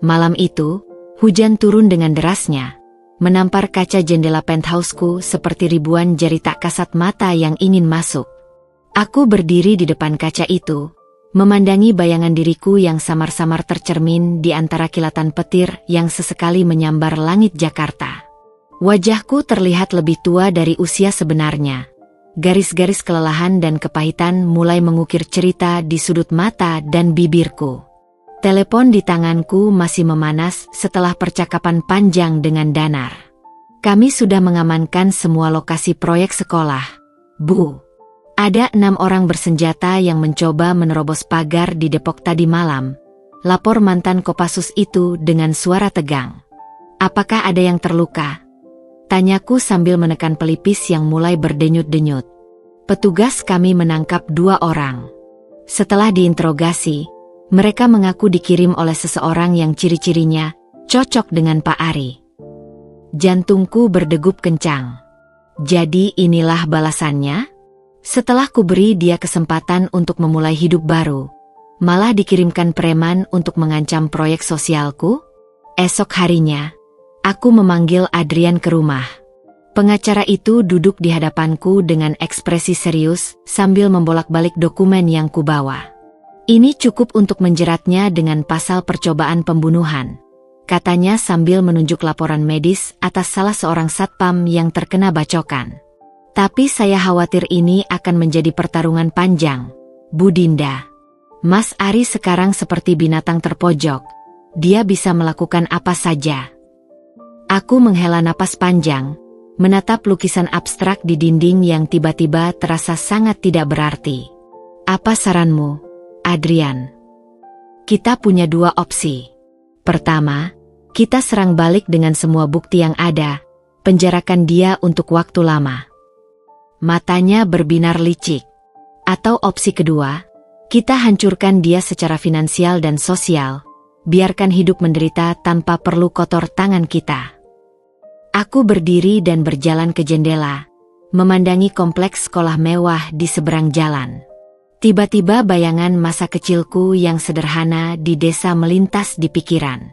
Malam itu, hujan turun dengan derasnya, menampar kaca jendela penthouseku seperti ribuan jari tak kasat mata yang ingin masuk. Aku berdiri di depan kaca itu, memandangi bayangan diriku yang samar-samar tercermin di antara kilatan petir yang sesekali menyambar langit Jakarta. Wajahku terlihat lebih tua dari usia sebenarnya. Garis-garis kelelahan dan kepahitan mulai mengukir cerita di sudut mata dan bibirku. Telepon di tanganku masih memanas setelah percakapan panjang dengan Danar. Kami sudah mengamankan semua lokasi proyek sekolah, Bu. Ada 6 orang bersenjata yang mencoba menerobos pagar di Depok tadi malam, lapor mantan Kopassus itu dengan suara tegang. Apakah ada yang terluka? Tanyaku sambil menekan pelipis yang mulai berdenyut-denyut. Petugas kami menangkap 2 orang. Setelah diinterogasi, mereka mengaku dikirim oleh seseorang yang ciri-cirinya cocok dengan Pak Ari. Jantungku berdegup kencang. Jadi inilah balasannya? Setelah kuberi dia kesempatan untuk memulai hidup baru, malah dikirimkan preman untuk mengancam proyek sosialku? Esok harinya, aku memanggil Adrian ke rumah. Pengacara itu duduk di hadapanku dengan ekspresi serius sambil membolak-balik dokumen yang kubawa. Ini cukup untuk menjeratnya dengan pasal percobaan pembunuhan, katanya sambil menunjuk laporan medis atas salah seorang satpam yang terkena bacokan. Tapi saya khawatir ini akan menjadi pertarungan panjang, Bu Dinda. Mas Ari sekarang seperti binatang terpojok. Dia bisa melakukan apa saja. Aku menghela napas panjang, menatap lukisan abstrak di dinding yang tiba-tiba terasa sangat tidak berarti. Apa saranmu, Adrian? Kita punya 2 opsi. Pertama, kita serang balik dengan semua bukti yang ada, penjarakan dia untuk waktu lama. Matanya berbinar licik. Atau opsi kedua, kita hancurkan dia secara finansial dan sosial, biarkan hidup menderita tanpa perlu kotor tangan kita. Aku berdiri dan berjalan ke jendela, memandangi kompleks sekolah mewah di seberang jalan. Tiba-tiba bayangan masa kecilku yang sederhana di desa melintas di pikiran.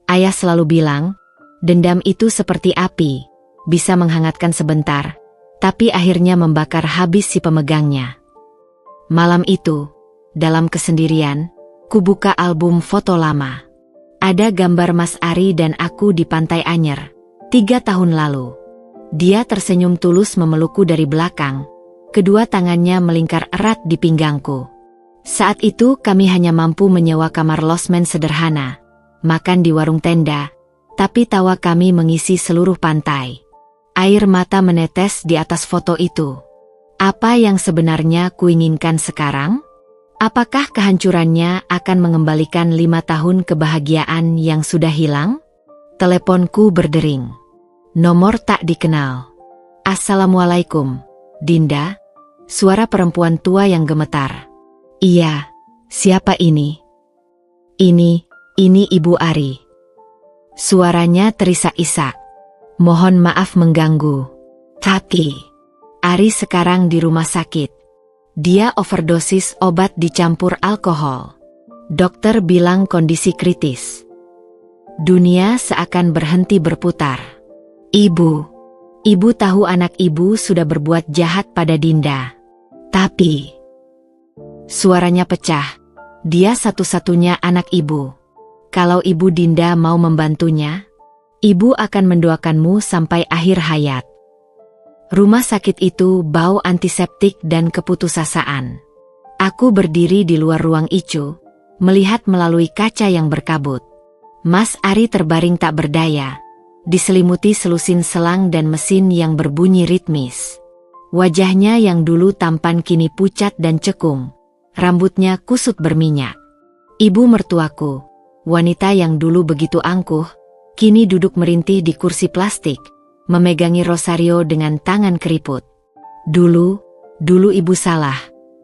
Ayah selalu bilang, dendam itu seperti api, bisa menghangatkan sebentar, tapi akhirnya membakar habis si pemegangnya. Malam itu, dalam kesendirian, kubuka album foto lama. Ada gambar Mas Ari dan aku di Pantai Anyer, 3 tahun lalu. Dia tersenyum tulus memelukku dari belakang, kedua tangannya melingkar erat di pinggangku. Saat itu kami hanya mampu menyewa kamar losmen sederhana, makan di warung tenda, tapi tawa kami mengisi seluruh pantai. Air mata menetes di atas foto itu. Apa yang sebenarnya kuinginkan sekarang? Apakah kehancurannya akan mengembalikan 5 tahun kebahagiaan yang sudah hilang? Teleponku berdering. Nomor tak dikenal. Assalamualaikum, Dinda. Suara perempuan tua yang gemetar. Iya, siapa ini? Ini Ibu Ari. Suaranya terisak-isak. Mohon maaf mengganggu. Tapi, Ari sekarang di rumah sakit. Dia overdosis obat dicampur alkohol. Dokter bilang kondisi kritis. Dunia seakan berhenti berputar. Ibu tahu anak ibu sudah berbuat jahat pada Dinda. Tapi, suaranya pecah. Dia satu-satunya anak ibu. Kalau ibu Dinda mau membantunya, ibu akan mendoakanmu sampai akhir hayat. Rumah sakit itu bau antiseptik dan keputusasaan. Aku berdiri di luar ruang ICU, melihat melalui kaca yang berkabut. Mas Ari terbaring tak berdaya, diselimuti selusin selang dan mesin yang berbunyi ritmis. Wajahnya yang dulu tampan kini pucat dan cekung, rambutnya kusut berminyak. Ibu mertuaku, wanita yang dulu begitu angkuh, kini duduk merintih di kursi plastik, memegangi rosario dengan tangan keriput. Dulu ibu salah,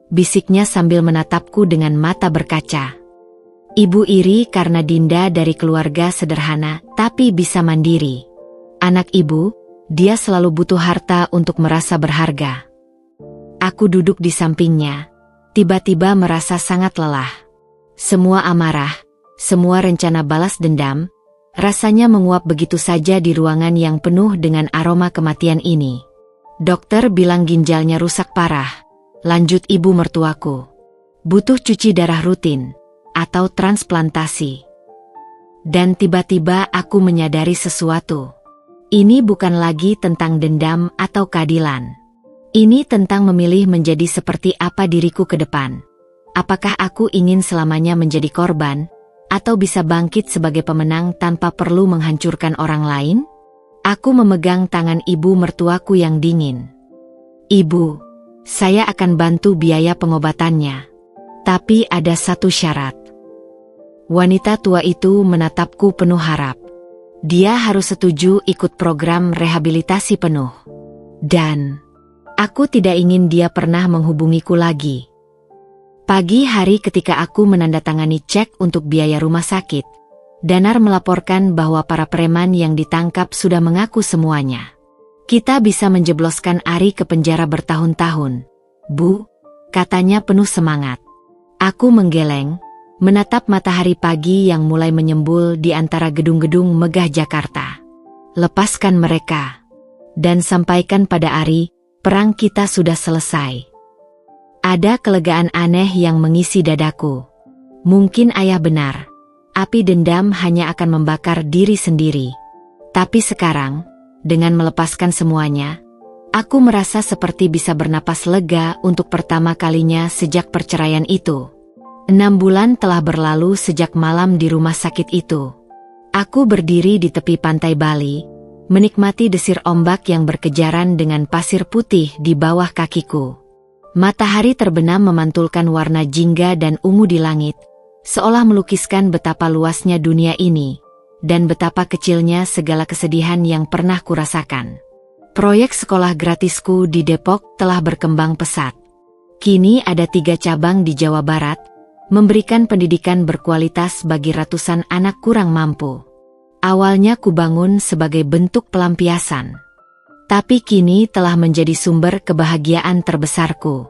bisiknya sambil menatapku dengan mata berkaca. Ibu iri karena Dinda dari keluarga sederhana tapi bisa mandiri. Anak ibu, dia selalu butuh harta untuk merasa berharga. Aku duduk di sampingnya, tiba-tiba merasa sangat lelah. Semua amarah, semua rencana balas dendam, rasanya menguap begitu saja di ruangan yang penuh dengan aroma kematian ini. Dokter bilang ginjalnya rusak parah, lanjut ibu mertuaku. Butuh cuci darah rutin, atau transplantasi. Dan tiba-tiba aku menyadari sesuatu. Ini bukan lagi tentang dendam atau keadilan. Ini tentang memilih menjadi seperti apa diriku ke depan. Apakah aku ingin selamanya menjadi korban, atau bisa bangkit sebagai pemenang tanpa perlu menghancurkan orang lain? Aku memegang tangan ibu mertuaku yang dingin. Ibu, saya akan bantu biaya pengobatannya. Tapi ada satu syarat. Wanita tua itu menatapku penuh harap. Dia harus setuju ikut program rehabilitasi penuh. Dan aku tidak ingin dia pernah menghubungiku lagi. Pagi hari ketika aku menandatangani cek untuk biaya rumah sakit, Danar melaporkan bahwa para preman yang ditangkap sudah mengaku semuanya. Kita bisa menjebloskan Ari ke penjara bertahun-tahun. Bu, katanya penuh semangat. Aku menggeleng, menatap matahari pagi yang mulai menyembul di antara gedung-gedung megah Jakarta. Lepaskan mereka. Dan sampaikan pada Ari, perang kita sudah selesai. Ada kelegaan aneh yang mengisi dadaku. Mungkin ayah benar. Api dendam hanya akan membakar diri sendiri. Tapi sekarang, dengan melepaskan semuanya, aku merasa seperti bisa bernapas lega untuk pertama kalinya sejak perceraian itu. 6 bulan telah berlalu sejak malam di rumah sakit itu. Aku berdiri di tepi pantai Bali, menikmati desir ombak yang berkejaran dengan pasir putih di bawah kakiku. Matahari terbenam memantulkan warna jingga dan ungu di langit, seolah melukiskan betapa luasnya dunia ini, dan betapa kecilnya segala kesedihan yang pernah kurasakan. Proyek sekolah gratisku di Depok telah berkembang pesat. Kini ada 3 cabang di Jawa Barat, memberikan pendidikan berkualitas bagi ratusan anak kurang mampu. Awalnya kubangun sebagai bentuk pelampiasan. Tapi kini telah menjadi sumber kebahagiaan terbesarku.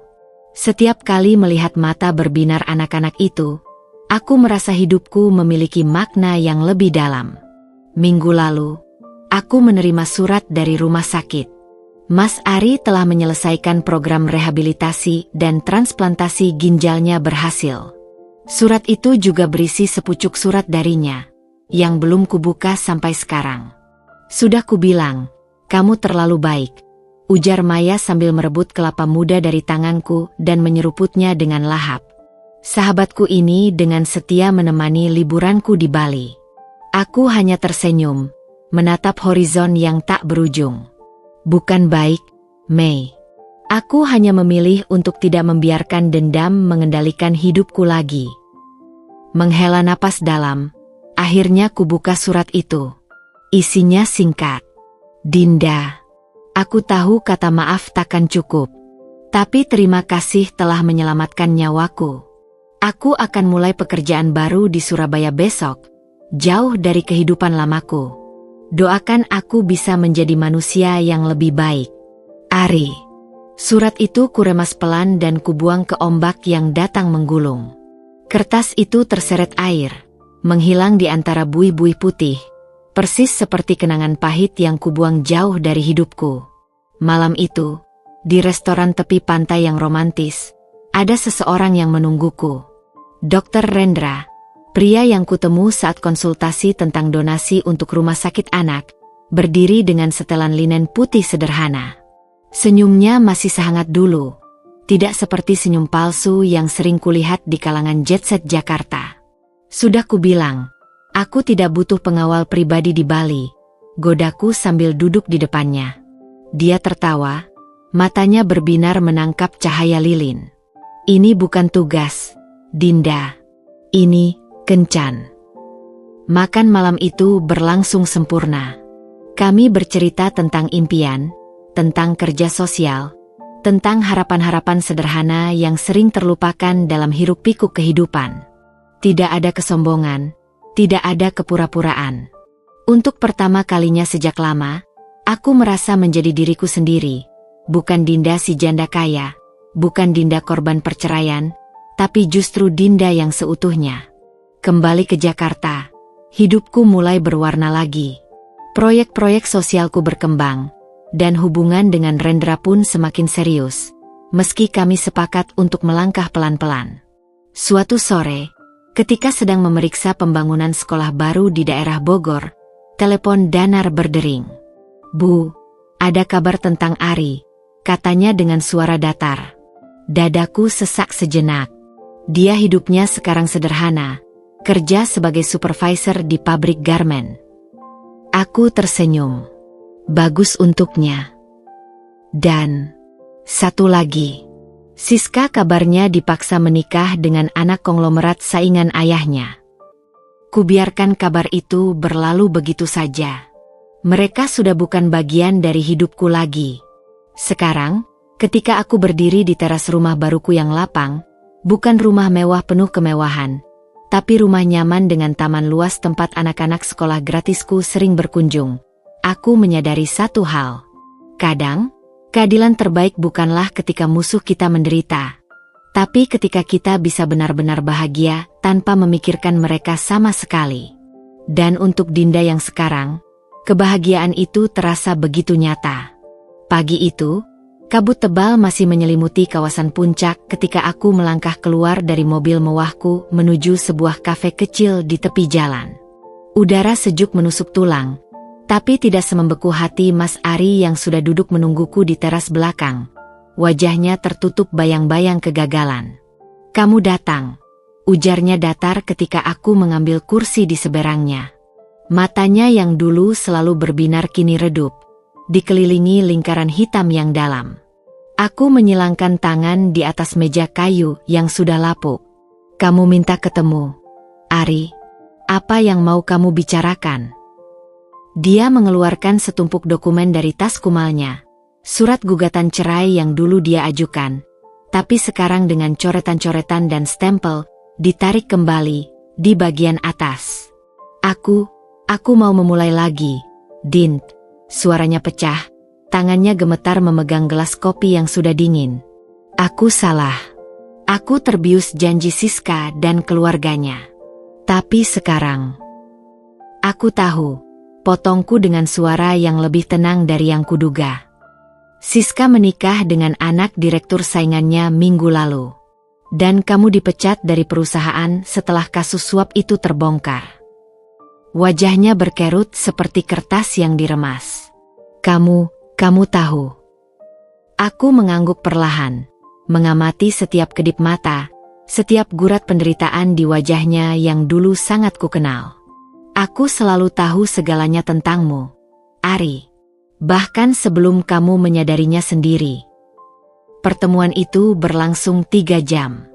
Setiap kali melihat mata berbinar anak-anak itu, aku merasa hidupku memiliki makna yang lebih dalam. Minggu lalu, aku menerima surat dari rumah sakit. Mas Ari telah menyelesaikan program rehabilitasi dan transplantasi ginjalnya berhasil. Surat itu juga berisi sepucuk surat darinya, yang belum kubuka sampai sekarang. Sudah kubilang, kamu terlalu baik, ujar Maya sambil merebut kelapa muda dari tanganku dan menyeruputnya dengan lahap. Sahabatku ini dengan setia menemani liburanku di Bali. Aku hanya tersenyum, menatap horizon yang tak berujung. Bukan baik, Mei. Aku hanya memilih untuk tidak membiarkan dendam mengendalikan hidupku lagi. Menghela napas dalam, akhirnya kubuka surat itu. Isinya singkat. Dinda, aku tahu kata maaf takkan cukup. Tapi terima kasih telah menyelamatkan nyawaku. Aku akan mulai pekerjaan baru di Surabaya besok, jauh dari kehidupan lamaku. Doakan aku bisa menjadi manusia yang lebih baik. Ari. Surat itu kuremas pelan dan kubuang ke ombak yang datang menggulung. Kertas itu terseret air, menghilang di antara buih-buih putih, persis seperti kenangan pahit yang kubuang jauh dari hidupku. Malam itu, di restoran tepi pantai yang romantis, ada seseorang yang menungguku. Dr. Rendra, pria yang kutemu saat konsultasi tentang donasi untuk rumah sakit anak, berdiri dengan setelan linen putih sederhana. Senyumnya masih sehangat dulu, tidak seperti senyum palsu yang sering kulihat di kalangan jet-set Jakarta. Sudah kubilang, aku tidak butuh pengawal pribadi di Bali, godaku sambil duduk di depannya. Dia tertawa, matanya berbinar menangkap cahaya lilin. Ini bukan tugas, Dinda. Ini kencan. Makan malam itu berlangsung sempurna. Kami bercerita tentang impian, tentang kerja sosial, tentang harapan-harapan sederhana yang sering terlupakan dalam hiruk-pikuk kehidupan. Tidak ada kesombongan, tidak ada kepura-puraan. Untuk pertama kalinya sejak lama, aku merasa menjadi diriku sendiri, bukan Dinda si janda kaya, bukan Dinda korban perceraian, tapi justru Dinda yang seutuhnya. Kembali ke Jakarta, hidupku mulai berwarna lagi. Proyek-proyek sosialku berkembang, dan hubungan dengan Rendra pun semakin serius, meski kami sepakat untuk melangkah pelan-pelan. Suatu sore, ketika sedang memeriksa pembangunan sekolah baru di daerah Bogor, telepon Danar berdering. "Bu, ada kabar tentang Ari," katanya dengan suara datar. Dadaku sesak sejenak. Dia hidupnya sekarang sederhana, kerja sebagai supervisor di pabrik garmen. Aku tersenyum. Bagus untuknya. Dan satu lagi, Siska kabarnya dipaksa menikah dengan anak konglomerat saingan ayahnya. Kubiarkan kabar itu berlalu begitu saja. Mereka sudah bukan bagian dari hidupku lagi. Sekarang, ketika aku berdiri di teras rumah baruku yang lapang, bukan rumah mewah penuh kemewahan, tapi rumah nyaman dengan taman luas tempat anak-anak sekolah gratisku sering berkunjung, aku menyadari satu hal. Kadang, keadilan terbaik bukanlah ketika musuh kita menderita, tapi ketika kita bisa benar-benar bahagia tanpa memikirkan mereka sama sekali. Dan untuk Dinda yang sekarang, kebahagiaan itu terasa begitu nyata. Pagi itu, kabut tebal masih menyelimuti kawasan puncak ketika aku melangkah keluar dari mobil mewahku menuju sebuah kafe kecil di tepi jalan. Udara sejuk menusuk tulang, tapi tidak semembeku hati Mas Ari yang sudah duduk menungguku di teras belakang. Wajahnya tertutup bayang-bayang kegagalan. "Kamu datang," ujarnya datar ketika aku mengambil kursi di seberangnya. Matanya yang dulu selalu berbinar kini redup, dikelilingi lingkaran hitam yang dalam. Aku menyilangkan tangan di atas meja kayu yang sudah lapuk. "Kamu minta ketemu, Ari. Apa yang mau kamu bicarakan?" Dia mengeluarkan setumpuk dokumen dari tas kumalnya. Surat gugatan cerai yang dulu dia ajukan, tapi sekarang dengan coretan-coretan dan stempel, ditarik kembali, di bagian atas. Aku mau memulai lagi, Din." Suaranya pecah, tangannya gemetar memegang gelas kopi yang sudah dingin. "Aku salah. Aku terbius janji Siska dan keluarganya. Tapi sekarang, aku tahu," potongku dengan suara yang lebih tenang dari yang kuduga. "Siska menikah dengan anak direktur saingannya minggu lalu. Dan kamu dipecat dari perusahaan setelah kasus suap itu terbongkar." Wajahnya berkerut seperti kertas yang diremas. Kamu tahu." Aku mengangguk perlahan, mengamati setiap kedip mata, setiap gurat penderitaan di wajahnya yang dulu sangat kukenal. "Aku selalu tahu segalanya tentangmu, Ari. Bahkan sebelum kamu menyadarinya sendiri." Pertemuan itu berlangsung 3 jam.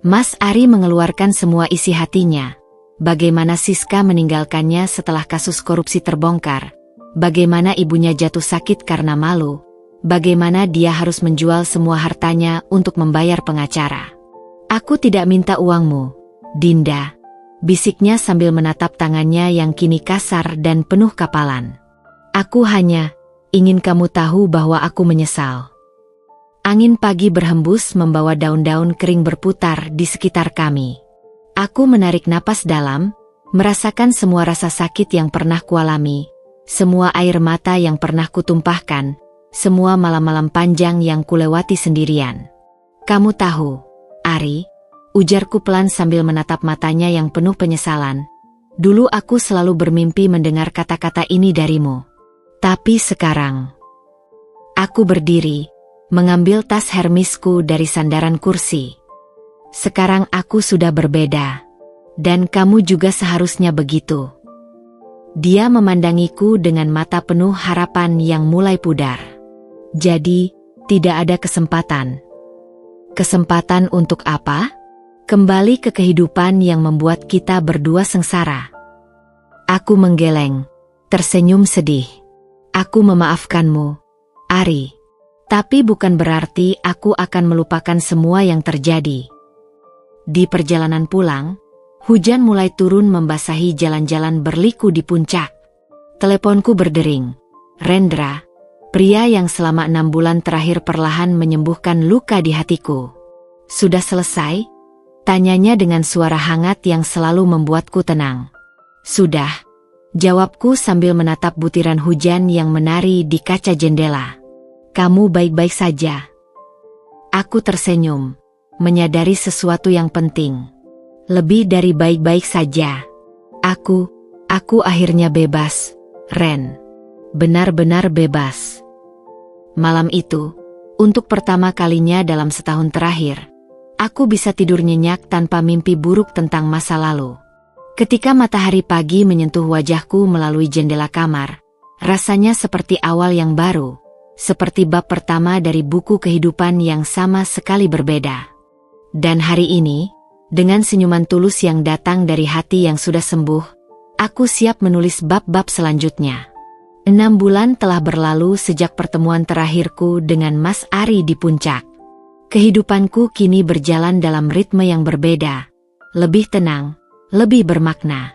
Mas Ari mengeluarkan semua isi hatinya. Bagaimana Siska meninggalkannya setelah kasus korupsi terbongkar, bagaimana ibunya jatuh sakit karena malu, bagaimana dia harus menjual semua hartanya untuk membayar pengacara. "Aku tidak minta uangmu, Dinda," bisiknya sambil menatap tangannya yang kini kasar dan penuh kapalan. "Aku hanya ingin kamu tahu bahwa aku menyesal. Angin pagi berhembus membawa daun-daun kering berputar di sekitar kami. Aku menarik napas dalam, merasakan semua rasa sakit yang pernah kualami, semua air mata yang pernah kutumpahkan, semua malam-malam panjang yang kulewati sendirian. Kamu tahu, Ari, ujarku pelan sambil menatap matanya yang penuh penyesalan. Dulu aku selalu bermimpi mendengar kata-kata ini darimu. Tapi sekarang, aku berdiri, mengambil tas Hermisku dari sandaran kursi. Sekarang aku sudah berbeda. Dan kamu juga seharusnya begitu. Dia memandangiku dengan mata penuh harapan yang mulai pudar. Jadi, tidak ada kesempatan. Kesempatan untuk apa? Kembali ke kehidupan yang membuat kita berdua sengsara. Aku menggeleng, tersenyum sedih. Aku memaafkanmu, Ari. Tapi bukan berarti aku akan melupakan semua yang terjadi. Di perjalanan pulang, hujan mulai turun membasahi jalan-jalan berliku di puncak. Teleponku berdering. Rendra, pria yang selama 6 bulan terakhir perlahan menyembuhkan luka di hatiku. Sudah selesai? Tanyanya dengan suara hangat yang selalu membuatku tenang. Sudah, jawabku sambil menatap butiran hujan yang menari di kaca jendela. Kamu baik-baik saja? Aku tersenyum, menyadari sesuatu yang penting. Lebih dari baik-baik saja. Aku akhirnya bebas, Ren. Benar-benar bebas. Malam itu, untuk pertama kalinya dalam setahun terakhir, aku bisa tidur nyenyak tanpa mimpi buruk tentang masa lalu. Ketika matahari pagi menyentuh wajahku melalui jendela kamar, rasanya seperti awal yang baru. Seperti bab pertama dari buku kehidupan yang sama sekali berbeda. Dan hari ini, dengan senyuman tulus yang datang dari hati yang sudah sembuh, aku siap menulis bab-bab selanjutnya. 6 bulan telah berlalu sejak pertemuan terakhirku dengan Mas Ari di puncak. Kehidupanku kini berjalan dalam ritme yang berbeda, lebih tenang, lebih bermakna.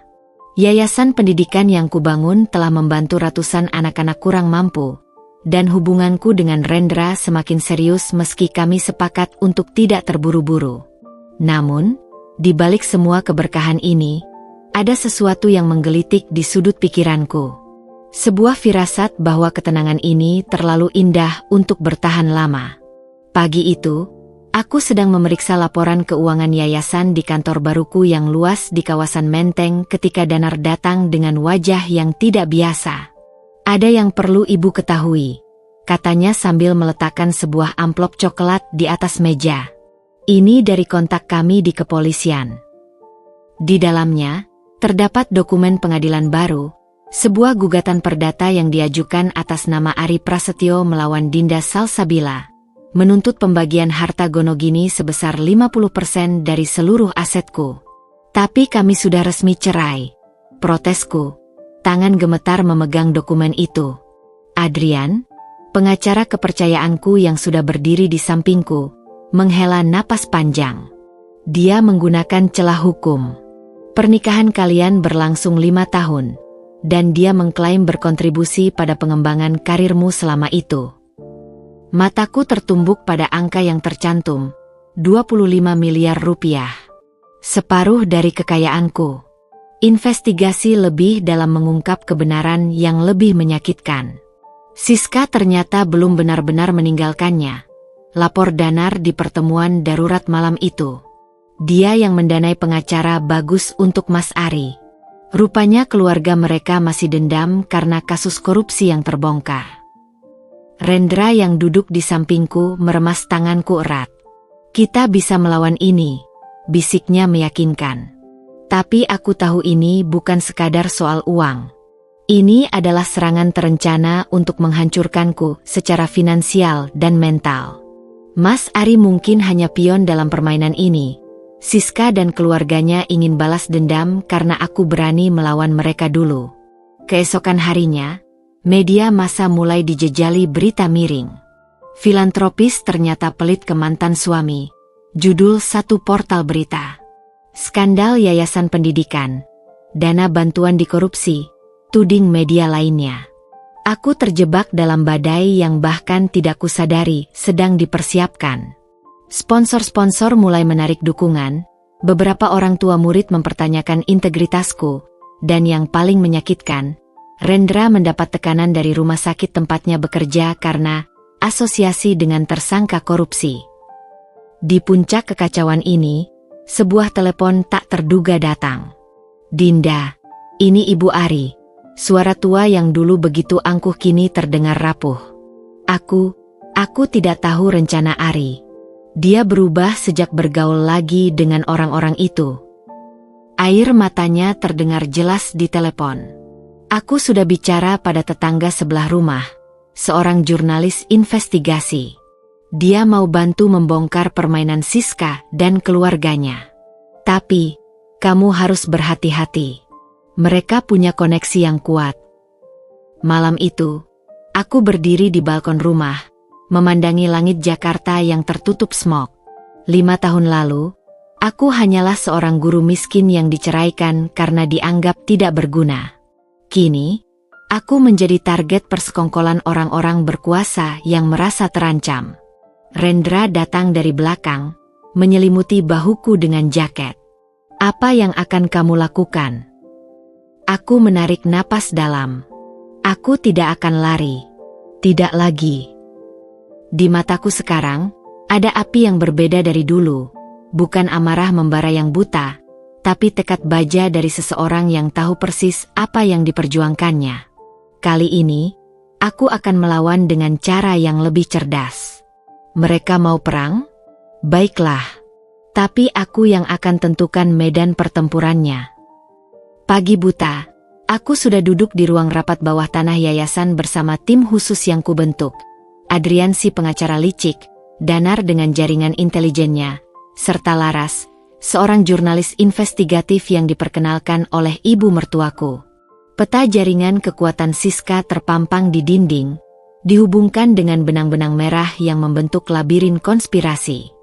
Yayasan pendidikan yang kubangun telah membantu ratusan anak-anak kurang mampu. Dan hubunganku dengan Rendra semakin serius meski kami sepakat untuk tidak terburu-buru. Namun, di balik semua keberkahan ini, ada sesuatu yang menggelitik di sudut pikiranku. Sebuah firasat bahwa ketenangan ini terlalu indah untuk bertahan lama. Pagi itu, aku sedang memeriksa laporan keuangan yayasan di kantor baruku yang luas di kawasan Menteng ketika Danar datang dengan wajah yang tidak biasa. Ada yang perlu ibu ketahui, katanya sambil meletakkan sebuah amplop coklat di atas meja. Ini dari kontak kami di kepolisian. Di dalamnya, terdapat dokumen pengadilan baru, sebuah gugatan perdata yang diajukan atas nama Ari Prasetyo melawan Dinda Salsabila, menuntut pembagian harta Gonogini sebesar 50% dari seluruh asetku. Tapi kami sudah resmi cerai. Protesku. Tangan gemetar memegang dokumen itu. Adrian, pengacara kepercayaanku yang sudah berdiri di sampingku, menghela napas panjang. Dia menggunakan celah hukum. Pernikahan kalian berlangsung 5 tahun, dan dia mengklaim berkontribusi pada pengembangan karirmu selama itu. Mataku tertumbuk pada angka yang tercantum, 25 miliar rupiah. Separuh dari kekayaanku. Investigasi lebih dalam mengungkap kebenaran yang lebih menyakitkan. Siska ternyata belum benar-benar meninggalkannya. Lapor Danar di pertemuan darurat malam itu. Dia yang mendanai pengacara bagus untuk Mas Ari. Rupanya keluarga mereka masih dendam karena kasus korupsi yang terbongkar. Rendra yang duduk di sampingku meremas tanganku erat. Kita bisa melawan ini, bisiknya meyakinkan. Tapi aku tahu ini bukan sekadar soal uang. Ini adalah serangan terencana untuk menghancurkanku secara finansial dan mental. Mas Ari mungkin hanya pion dalam permainan ini. Siska dan keluarganya ingin balas dendam karena aku berani melawan mereka dulu. Keesokan harinya, media massa mulai dijejali berita miring. Filantropis ternyata pelit ke mantan suami. Judul satu portal berita. Skandal yayasan pendidikan, dana bantuan dikorupsi, tuding media lainnya. Aku terjebak dalam badai yang bahkan tidak kusadari sedang dipersiapkan. Sponsor-sponsor mulai menarik dukungan, beberapa orang tua murid mempertanyakan integritasku, dan yang paling menyakitkan, Rendra mendapat tekanan dari rumah sakit tempatnya bekerja karena asosiasi dengan tersangka korupsi. Di puncak kekacauan ini, sebuah telepon tak terduga datang. "Dinda, ini Ibu Ari." Suara tua yang dulu begitu angkuh kini terdengar rapuh. Aku tidak tahu rencana Ari. Dia berubah sejak bergaul lagi dengan orang-orang itu. Air matanya terdengar jelas di telepon. Aku sudah bicara pada tetangga sebelah rumah, seorang jurnalis investigasi. Dia mau bantu membongkar permainan Siska dan keluarganya. Tapi, kamu harus berhati-hati. Mereka punya koneksi yang kuat. Malam itu, aku berdiri di balkon rumah, memandangi langit Jakarta yang tertutup smog. 5 tahun lalu, aku hanyalah seorang guru miskin yang diceraikan karena dianggap tidak berguna. Kini, aku menjadi target persekongkolan orang-orang berkuasa yang merasa terancam. Rendra datang dari belakang, menyelimuti bahuku dengan jaket. "Apa yang akan kamu lakukan?" Aku menarik napas dalam. Aku tidak akan lari. Tidak lagi. Di mataku sekarang, ada api yang berbeda dari dulu. Bukan amarah membara yang buta, tapi tekad baja dari seseorang yang tahu persis apa yang diperjuangkannya. Kali ini, aku akan melawan dengan cara yang lebih cerdas. Mereka mau perang? Baiklah. Tapi aku yang akan tentukan medan pertempurannya. Pagi buta, aku sudah duduk di ruang rapat bawah tanah yayasan bersama tim khusus yang kubentuk. Adrian si pengacara licik, Danar dengan jaringan intelijennya, serta Laras, seorang jurnalis investigatif yang diperkenalkan oleh ibu mertuaku. Peta jaringan kekuatan Siska terpampang di dinding, dihubungkan dengan benang-benang merah yang membentuk labirin konspirasi.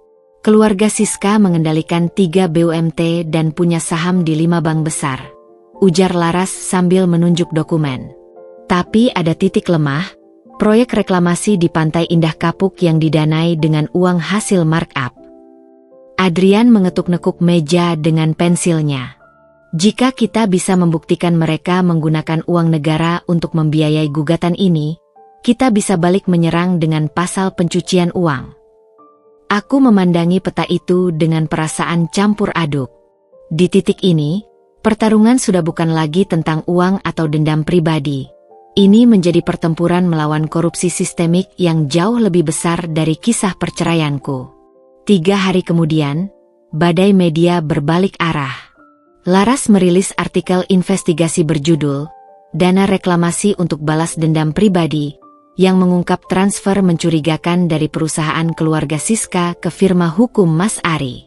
Keluarga Siska mengendalikan 3 BUMT dan punya saham di 5 bank besar, ujar Laras sambil menunjuk dokumen. Tapi ada titik lemah, proyek reklamasi di Pantai Indah Kapuk yang didanai dengan uang hasil markup. Adrian mengetuk-nekuk meja dengan pensilnya. Jika kita bisa membuktikan mereka menggunakan uang negara untuk membiayai gugatan ini, kita bisa balik menyerang dengan pasal pencucian uang. Aku memandangi peta itu dengan perasaan campur aduk. Di titik ini, pertarungan sudah bukan lagi tentang uang atau dendam pribadi. Ini menjadi pertempuran melawan korupsi sistemik yang jauh lebih besar dari kisah perceraianku. 3 hari kemudian, badai media berbalik arah. Laras merilis artikel investigasi berjudul "Dana Reklamasi untuk Balas Dendam Pribadi", yang mengungkap transfer mencurigakan dari perusahaan keluarga Siska ke firma hukum Mas Ari.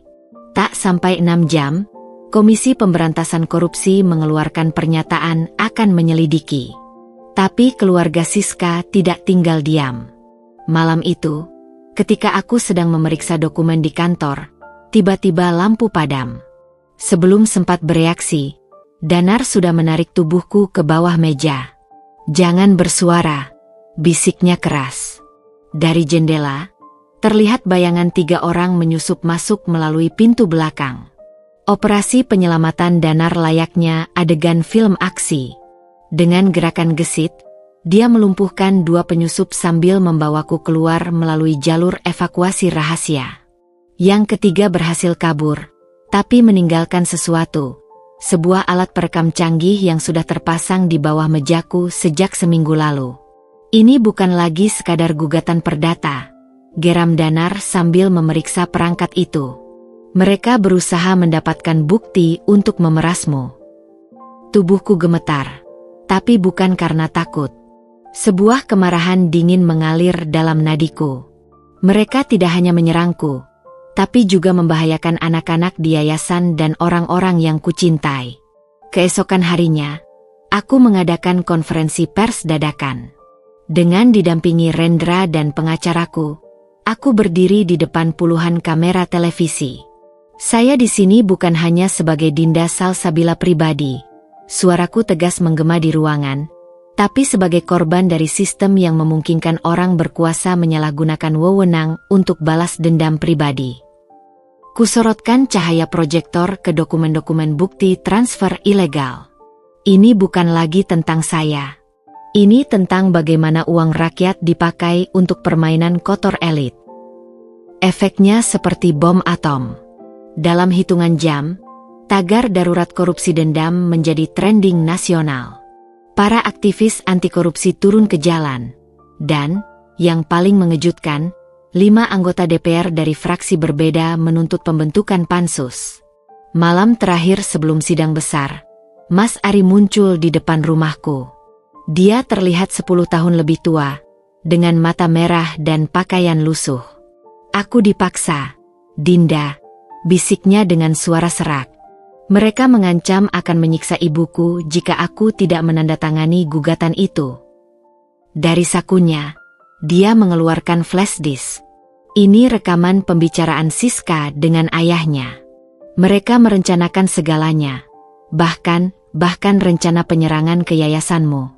Tak sampai 6 jam, Komisi Pemberantasan Korupsi mengeluarkan pernyataan akan menyelidiki. Tapi keluarga Siska tidak tinggal diam. Malam itu, ketika aku sedang memeriksa dokumen di kantor, tiba-tiba lampu padam. Sebelum sempat bereaksi, Danar sudah menarik tubuhku ke bawah meja. "Jangan bersuara," bisiknya keras. Dari jendela, terlihat bayangan 3 orang menyusup masuk melalui pintu belakang. Operasi penyelamatan Danar layaknya adegan film aksi. Dengan gerakan gesit, dia melumpuhkan 2 penyusup sambil membawaku keluar melalui jalur evakuasi rahasia. Yang ketiga berhasil kabur, tapi meninggalkan sesuatu. Sebuah alat perekam canggih yang sudah terpasang di bawah mejaku sejak seminggu lalu. "Ini bukan lagi sekadar gugatan perdata," geram Danar sambil memeriksa perangkat itu. "Mereka berusaha mendapatkan bukti untuk memerasmu." Tubuhku gemetar, tapi bukan karena takut. Sebuah kemarahan dingin mengalir dalam nadiku. Mereka tidak hanya menyerangku, tapi juga membahayakan anak-anak di yayasan dan orang-orang yang kucintai. Keesokan harinya, aku mengadakan konferensi pers dadakan. Dengan didampingi Rendra dan pengacaraku, aku berdiri di depan puluhan kamera televisi. "Saya di sini bukan hanya sebagai Dinda Salsabila pribadi," suaraku tegas menggema di ruangan, tapi sebagai korban dari sistem yang memungkinkan orang berkuasa menyalahgunakan wewenang untuk balas dendam pribadi. Kusorotkan cahaya proyektor ke dokumen-dokumen bukti transfer ilegal. Ini bukan lagi tentang saya. Ini tentang bagaimana uang rakyat dipakai untuk permainan kotor elit. Efeknya seperti bom atom. Dalam hitungan jam, tagar darurat korupsi dendam menjadi trending nasional. Para aktivis anti korupsi turun ke jalan. Dan, yang paling mengejutkan, 5 anggota DPR dari fraksi berbeda menuntut pembentukan pansus. Malam terakhir sebelum sidang besar, Mas Ari muncul di depan rumahku. Dia terlihat 10 tahun lebih tua, dengan mata merah dan pakaian lusuh. Aku dipaksa, Dinda, bisiknya dengan suara serak. Mereka mengancam akan menyiksa ibuku jika aku tidak menandatangani gugatan itu. Dari sakunya, dia mengeluarkan flash disk. Ini rekaman pembicaraan Siska dengan ayahnya. Mereka merencanakan segalanya, bahkan rencana penyerangan ke yayasanmu.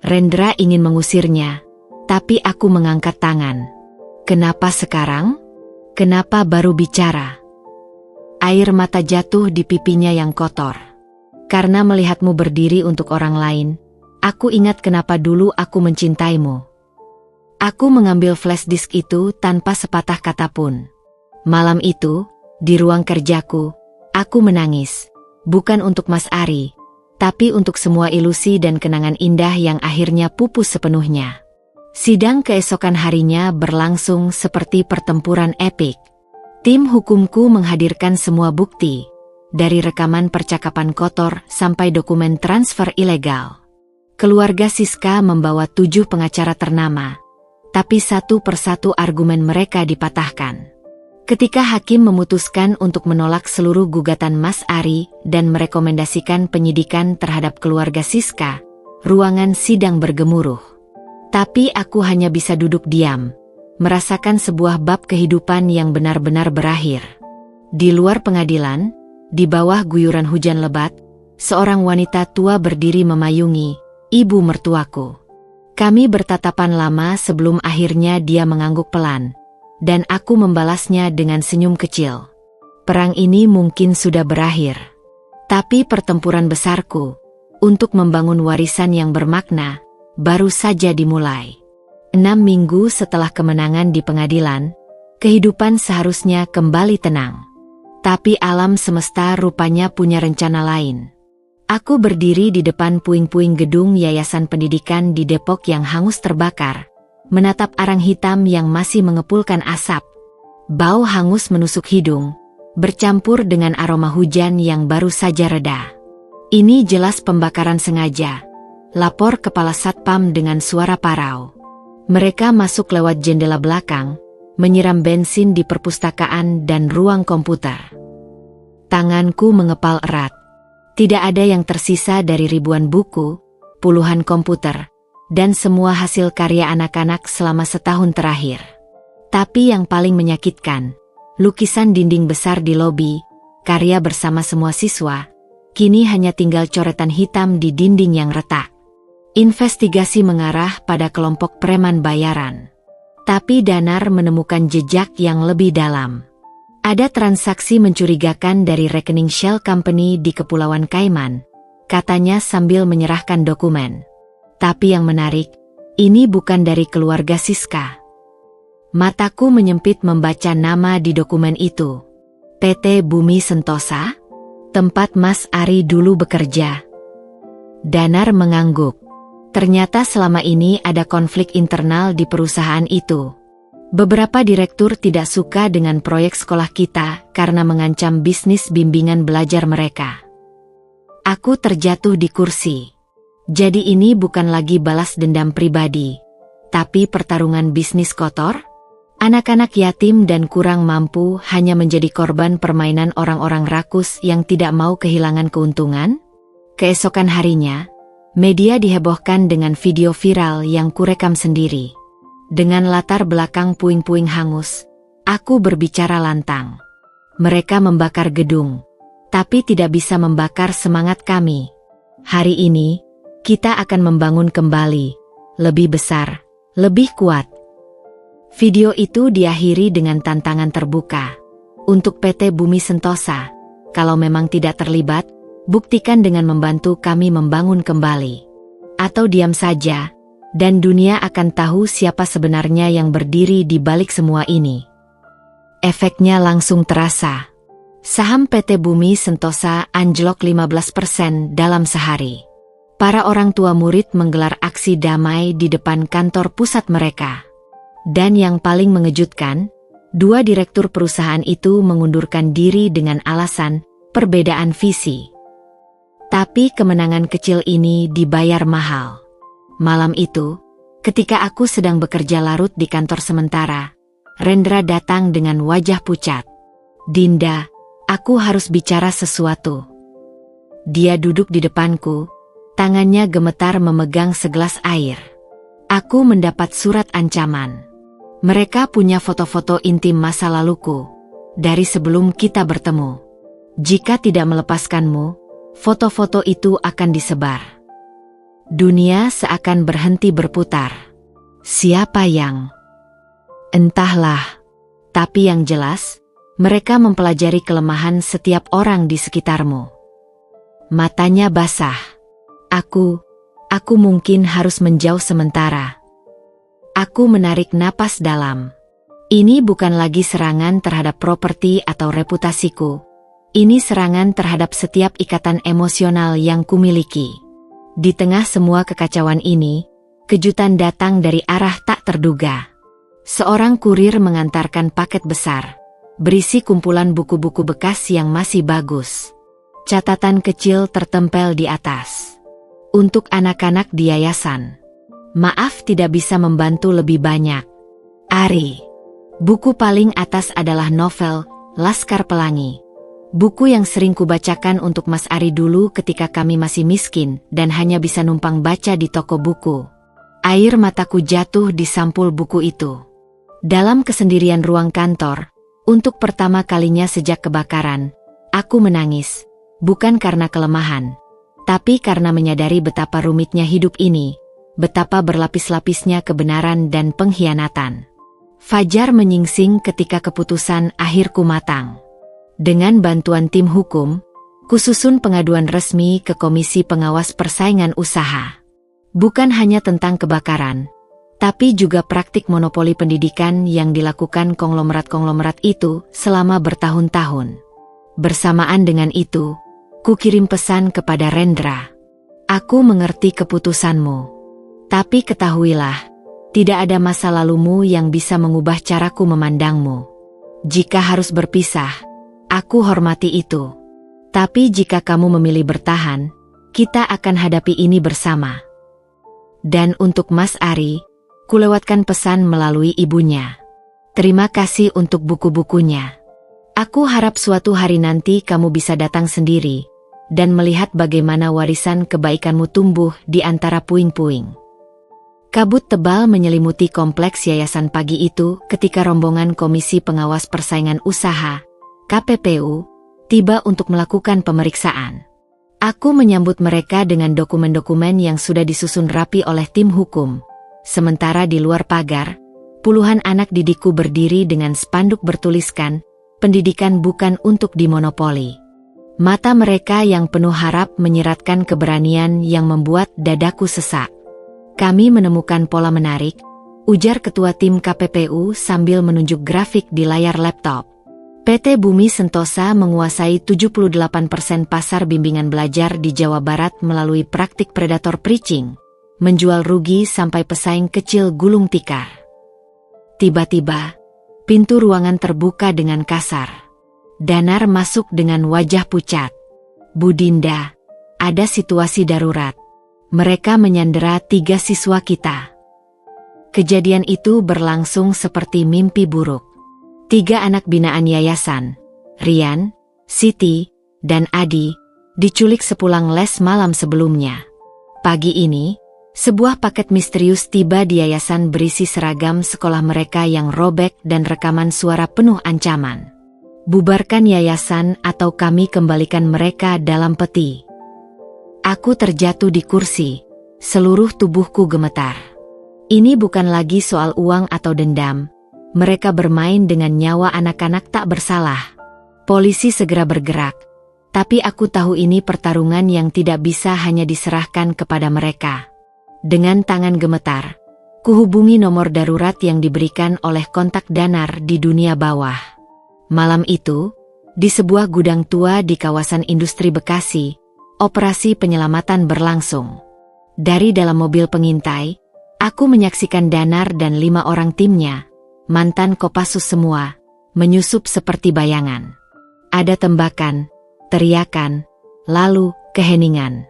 Rendra ingin mengusirnya, tapi aku mengangkat tangan. Kenapa sekarang? Kenapa baru bicara? Air mata jatuh di pipinya yang kotor. Karena melihatmu berdiri untuk orang lain, aku ingat kenapa dulu aku mencintaimu. Aku mengambil flash disk itu tanpa sepatah kata pun. Malam itu, di ruang kerjaku, aku menangis. Bukan untuk Mas Ari, tapi untuk semua ilusi dan kenangan indah yang akhirnya pupus sepenuhnya. Sidang keesokan harinya berlangsung seperti pertempuran epik. Tim hukumku menghadirkan semua bukti, dari rekaman percakapan kotor sampai dokumen transfer ilegal. Keluarga Siska membawa 7 pengacara ternama, tapi satu persatu argumen mereka dipatahkan. Ketika hakim memutuskan untuk menolak seluruh gugatan Mas Ari dan merekomendasikan penyidikan terhadap keluarga Siska, ruangan sidang bergemuruh. Tapi aku hanya bisa duduk diam, merasakan sebuah bab kehidupan yang benar-benar berakhir. Di luar pengadilan, di bawah guyuran hujan lebat, seorang wanita tua berdiri memayungi ibu mertuaku. Kami bertatapan lama sebelum akhirnya dia mengangguk pelan, dan aku membalasnya dengan senyum kecil. Perang ini mungkin sudah berakhir, tapi pertempuran besarku untuk membangun warisan yang bermakna baru saja dimulai. 6 minggu setelah kemenangan di pengadilan, kehidupan seharusnya kembali tenang. Tapi alam semesta rupanya punya rencana lain. Aku berdiri di depan puing-puing gedung Yayasan Pendidikan di Depok yang hangus terbakar, menatap arang hitam yang masih mengepulkan asap. Bau hangus menusuk hidung, bercampur dengan aroma hujan yang baru saja reda. Ini jelas pembakaran sengaja, lapor Kepala Satpam dengan suara parau. Mereka masuk lewat jendela belakang, menyiram bensin di perpustakaan dan ruang komputer. Tanganku mengepal erat. Tidak ada yang tersisa dari ribuan buku, puluhan komputer, dan semua hasil karya anak-anak selama setahun terakhir. Tapi yang paling menyakitkan, lukisan dinding besar di lobi, karya bersama semua siswa, kini hanya tinggal coretan hitam di dinding yang retak. Investigasi mengarah pada kelompok preman bayaran. Tapi Danar menemukan jejak yang lebih dalam. Ada transaksi mencurigakan dari rekening Shell Company di Kepulauan Kaiman, katanya sambil menyerahkan dokumen. Tapi yang menarik, ini bukan dari keluarga Siska. Mataku menyempit membaca nama di dokumen itu. PT Bumi Sentosa, tempat Mas Ari dulu bekerja. Danar mengangguk. Ternyata selama ini ada konflik internal di perusahaan itu. Beberapa direktur tidak suka dengan proyek sekolah kita karena mengancam bisnis bimbingan belajar mereka. Aku terjatuh di kursi. Jadi ini bukan lagi balas dendam pribadi, tapi pertarungan bisnis kotor? Anak-anak yatim dan kurang mampu hanya menjadi korban permainan orang-orang rakus yang tidak mau kehilangan keuntungan? Keesokan harinya, media dihebohkan dengan video viral yang kurekam sendiri. Dengan latar belakang puing-puing hangus, aku berbicara lantang. Mereka membakar gedung, tapi tidak bisa membakar semangat kami. Hari ini, Kita akan membangun kembali, lebih besar, lebih kuat. Video itu diakhiri dengan tantangan terbuka. Untuk PT Bumi Sentosa, kalau memang tidak terlibat, buktikan dengan membantu kami membangun kembali. Atau diam saja, dan dunia akan tahu siapa sebenarnya yang berdiri di balik semua ini. Efeknya langsung terasa. Saham PT Bumi Sentosa anjlok 15% dalam sehari. Para orang tua murid menggelar aksi damai di depan kantor pusat mereka. Dan yang paling mengejutkan, 2 direktur perusahaan itu mengundurkan diri dengan alasan perbedaan visi. Tapi kemenangan kecil ini dibayar mahal. Malam itu, ketika aku sedang bekerja larut di kantor sementara, Rendra datang dengan wajah pucat. "Dinda, aku harus bicara sesuatu." Dia duduk di depanku, tangannya gemetar memegang segelas air. Aku mendapat surat ancaman. Mereka punya foto-foto intim masa laluku, dari sebelum kita bertemu. Jika tidak melepaskanmu, foto-foto itu akan disebar. Dunia seakan berhenti berputar. Siapa yang? Entahlah. Tapi yang jelas, mereka mempelajari kelemahan setiap orang di sekitarmu. Matanya basah. Aku mungkin harus menjauh sementara. Aku menarik napas dalam. Ini bukan lagi serangan terhadap properti atau reputasiku. Ini serangan terhadap setiap ikatan emosional yang kumiliki. Di tengah semua kekacauan ini, kejutan datang dari arah tak terduga. Seorang kurir mengantarkan paket besar, berisi kumpulan buku-buku bekas yang masih bagus. Catatan kecil tertempel di atas. Untuk anak-anak di yayasan. Maaf tidak bisa membantu lebih banyak. Ari. Buku paling atas adalah novel Laskar Pelangi. Buku yang sering kubacakan untuk Mas Ari dulu ketika kami masih miskin dan hanya bisa numpang baca di toko buku. Air mataku jatuh di sampul buku itu. Dalam kesendirian ruang kantor, untuk pertama kalinya sejak kebakaran, aku menangis. Bukan karena kelemahan, tapi karena menyadari betapa rumitnya hidup ini, betapa berlapis-lapisnya kebenaran dan pengkhianatan. Fajar menyingsing ketika keputusan akhirku matang. Dengan bantuan tim hukum, kususun pengaduan resmi ke Komisi Pengawas Persaingan Usaha. Bukan hanya tentang kebakaran, tapi juga praktik monopoli pendidikan yang dilakukan konglomerat-konglomerat itu selama bertahun-tahun. Bersamaan dengan itu, kukirim pesan kepada Rendra. Aku mengerti keputusanmu. Tapi ketahuilah, tidak ada masa lalumu yang bisa mengubah caraku memandangmu. Jika harus berpisah, aku hormati itu. Tapi jika kamu memilih bertahan, kita akan hadapi ini bersama. Dan untuk Mas Ari, kulewatkan pesan melalui ibunya. Terima kasih untuk buku-bukunya. Aku harap suatu hari nanti kamu bisa datang sendiri dan melihat bagaimana warisan kebaikanmu tumbuh di antara puing-puing. Kabut tebal menyelimuti kompleks yayasan pagi itu ketika rombongan Komisi Pengawas Persaingan Usaha, KPPU, tiba untuk melakukan pemeriksaan. Aku menyambut mereka dengan dokumen-dokumen yang sudah disusun rapi oleh tim hukum. Sementara di luar pagar, puluhan anak didikku berdiri dengan spanduk bertuliskan, "Pendidikan bukan untuk dimonopoli." Mata mereka yang penuh harap menyiratkan keberanian yang membuat dadaku sesak. Kami menemukan pola menarik, ujar ketua tim KPPU sambil menunjuk grafik di layar laptop. PT Bumi Sentosa menguasai 78% pasar bimbingan belajar di Jawa Barat melalui praktik predator preaching, menjual rugi sampai pesaing kecil gulung tikar. Tiba-tiba, pintu ruangan terbuka dengan kasar. Danar masuk dengan wajah pucat. "Bu Dinda, ada situasi darurat. Mereka menyandera 3 siswa kita." Kejadian itu berlangsung seperti mimpi buruk. 3 anak binaan yayasan, Rian, Siti, dan Adi, diculik sepulang les malam sebelumnya. Pagi ini, sebuah paket misterius tiba di yayasan berisi seragam sekolah mereka yang robek dan rekaman suara penuh ancaman. "Bubarkan yayasan atau kami kembalikan mereka dalam peti." Aku terjatuh di kursi, Seluruh tubuhku gemetar. Ini bukan lagi soal uang atau dendam. Mereka bermain dengan nyawa anak-anak tak bersalah. Polisi segera bergerak. Tapi aku tahu ini pertarungan yang tidak bisa hanya diserahkan kepada mereka. Dengan tangan gemetar, kuhubungi nomor darurat yang diberikan oleh kontak Danar di dunia bawah. Malam itu, di sebuah gudang tua di kawasan industri Bekasi, operasi penyelamatan berlangsung. Dari dalam mobil pengintai, aku menyaksikan Danar dan 5 orang timnya, mantan Kopassus semua, menyusup seperti bayangan. Ada tembakan, teriakan, lalu keheningan.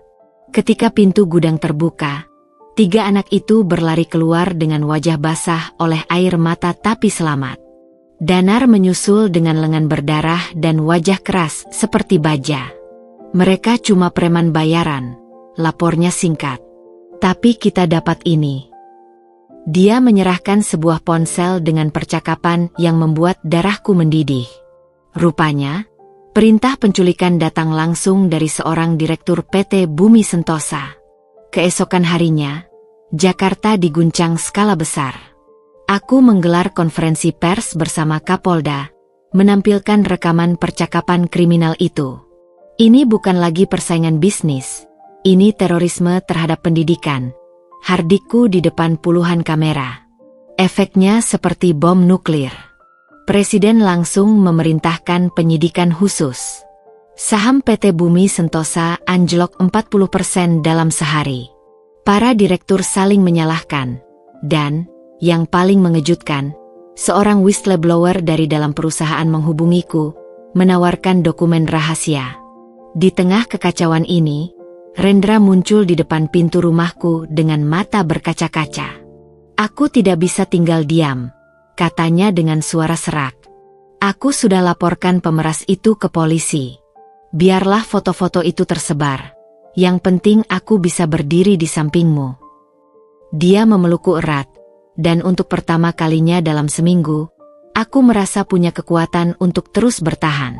Ketika pintu gudang terbuka, 3 anak itu berlari keluar dengan wajah basah oleh air mata tapi selamat. Danar menyusul dengan lengan berdarah dan wajah keras seperti baja. Mereka cuma preman bayaran, lapornya singkat. Tapi kita dapat ini. Dia menyerahkan sebuah ponsel dengan percakapan yang membuat darahku mendidih. Rupanya, perintah penculikan datang langsung dari seorang direktur PT Bumi Sentosa. Keesokan harinya, Jakarta diguncang skala besar. Aku menggelar konferensi pers bersama Kapolda, menampilkan rekaman percakapan kriminal itu. Ini bukan lagi persaingan bisnis, ini terorisme terhadap pendidikan. Hardikku di depan puluhan kamera. Efeknya seperti bom nuklir. Presiden langsung memerintahkan penyidikan khusus. Saham PT Bumi Sentosa anjlok 40% dalam sehari. Para direktur saling menyalahkan. Dan, yang paling mengejutkan, seorang whistleblower dari dalam perusahaan menghubungiku, menawarkan dokumen rahasia. Di tengah kekacauan ini, Rendra muncul di depan pintu rumahku dengan mata berkaca-kaca. Aku tidak bisa tinggal diam, katanya dengan suara serak. Aku sudah laporkan pemeras itu ke polisi. Biarlah foto-foto itu tersebar. Yang penting aku bisa berdiri di sampingmu. Dia memelukku erat, dan untuk pertama kalinya dalam seminggu, aku merasa punya kekuatan untuk terus bertahan.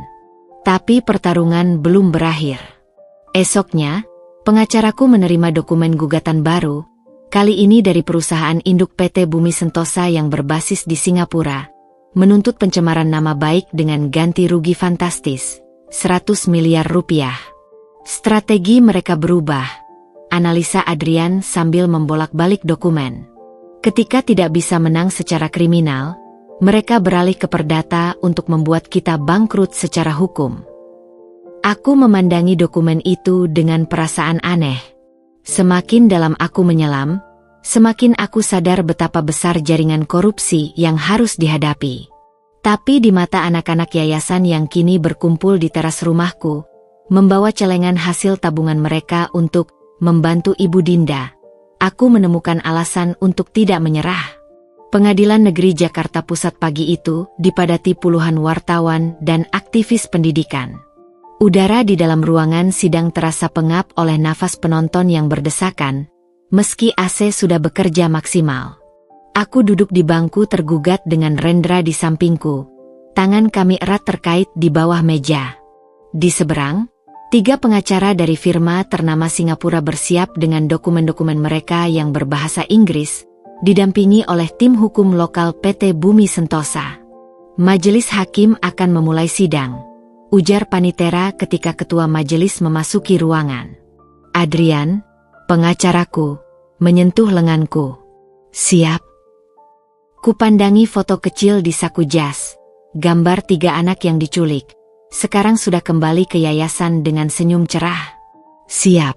Tapi pertarungan belum berakhir. Esoknya, pengacaraku menerima dokumen gugatan baru, kali ini dari perusahaan induk PT Bumi Sentosa yang berbasis di Singapura, menuntut pencemaran nama baik dengan ganti rugi fantastis, 100 miliar rupiah. Strategi mereka berubah, analisa Adrian sambil membolak-balik dokumen. Ketika tidak bisa menang secara kriminal, mereka beralih ke perdata untuk membuat kita bangkrut secara hukum. Aku memandangi dokumen itu dengan perasaan aneh. Semakin dalam aku menyelam, semakin aku sadar betapa besar jaringan korupsi yang harus dihadapi. Tapi di mata anak-anak yayasan yang kini berkumpul di teras rumahku, membawa celengan hasil tabungan mereka untuk membantu Ibu Dinda, aku menemukan alasan untuk tidak menyerah. Pengadilan Negeri Jakarta Pusat pagi itu dipadati puluhan wartawan dan aktivis pendidikan. Udara di dalam ruangan sidang terasa pengap oleh nafas penonton yang berdesakan, meski AC sudah bekerja maksimal. Aku duduk di bangku tergugat dengan Rendra di sampingku. Tangan kami erat terkait di bawah meja. Di seberang, 3 pengacara dari firma ternama Singapura bersiap dengan dokumen-dokumen mereka yang berbahasa Inggris, didampingi oleh tim hukum lokal PT Bumi Sentosa. Majelis hakim akan memulai sidang, ujar Panitera ketika ketua majelis memasuki ruangan. Adrian, pengacaraku, menyentuh lenganku. Siap. Kupandangi foto kecil di saku jas, gambar 3 anak yang diculik. Sekarang sudah kembali ke yayasan dengan senyum cerah. Siap.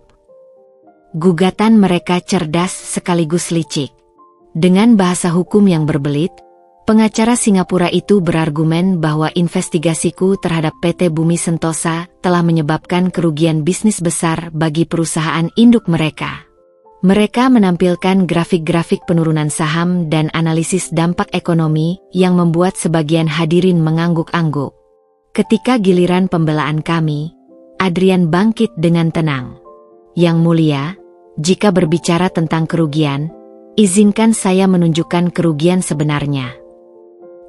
Gugatan mereka cerdas sekaligus licik. Dengan bahasa hukum yang berbelit, pengacara Singapura itu berargumen bahwa investigasiku terhadap PT Bumi Sentosa telah menyebabkan kerugian bisnis besar bagi perusahaan induk mereka. Mereka menampilkan grafik-grafik penurunan saham dan analisis dampak ekonomi yang membuat sebagian hadirin mengangguk-angguk. Ketika giliran pembelaan kami, Adrian bangkit dengan tenang. Yang mulia, jika berbicara tentang kerugian, izinkan saya menunjukkan kerugian sebenarnya.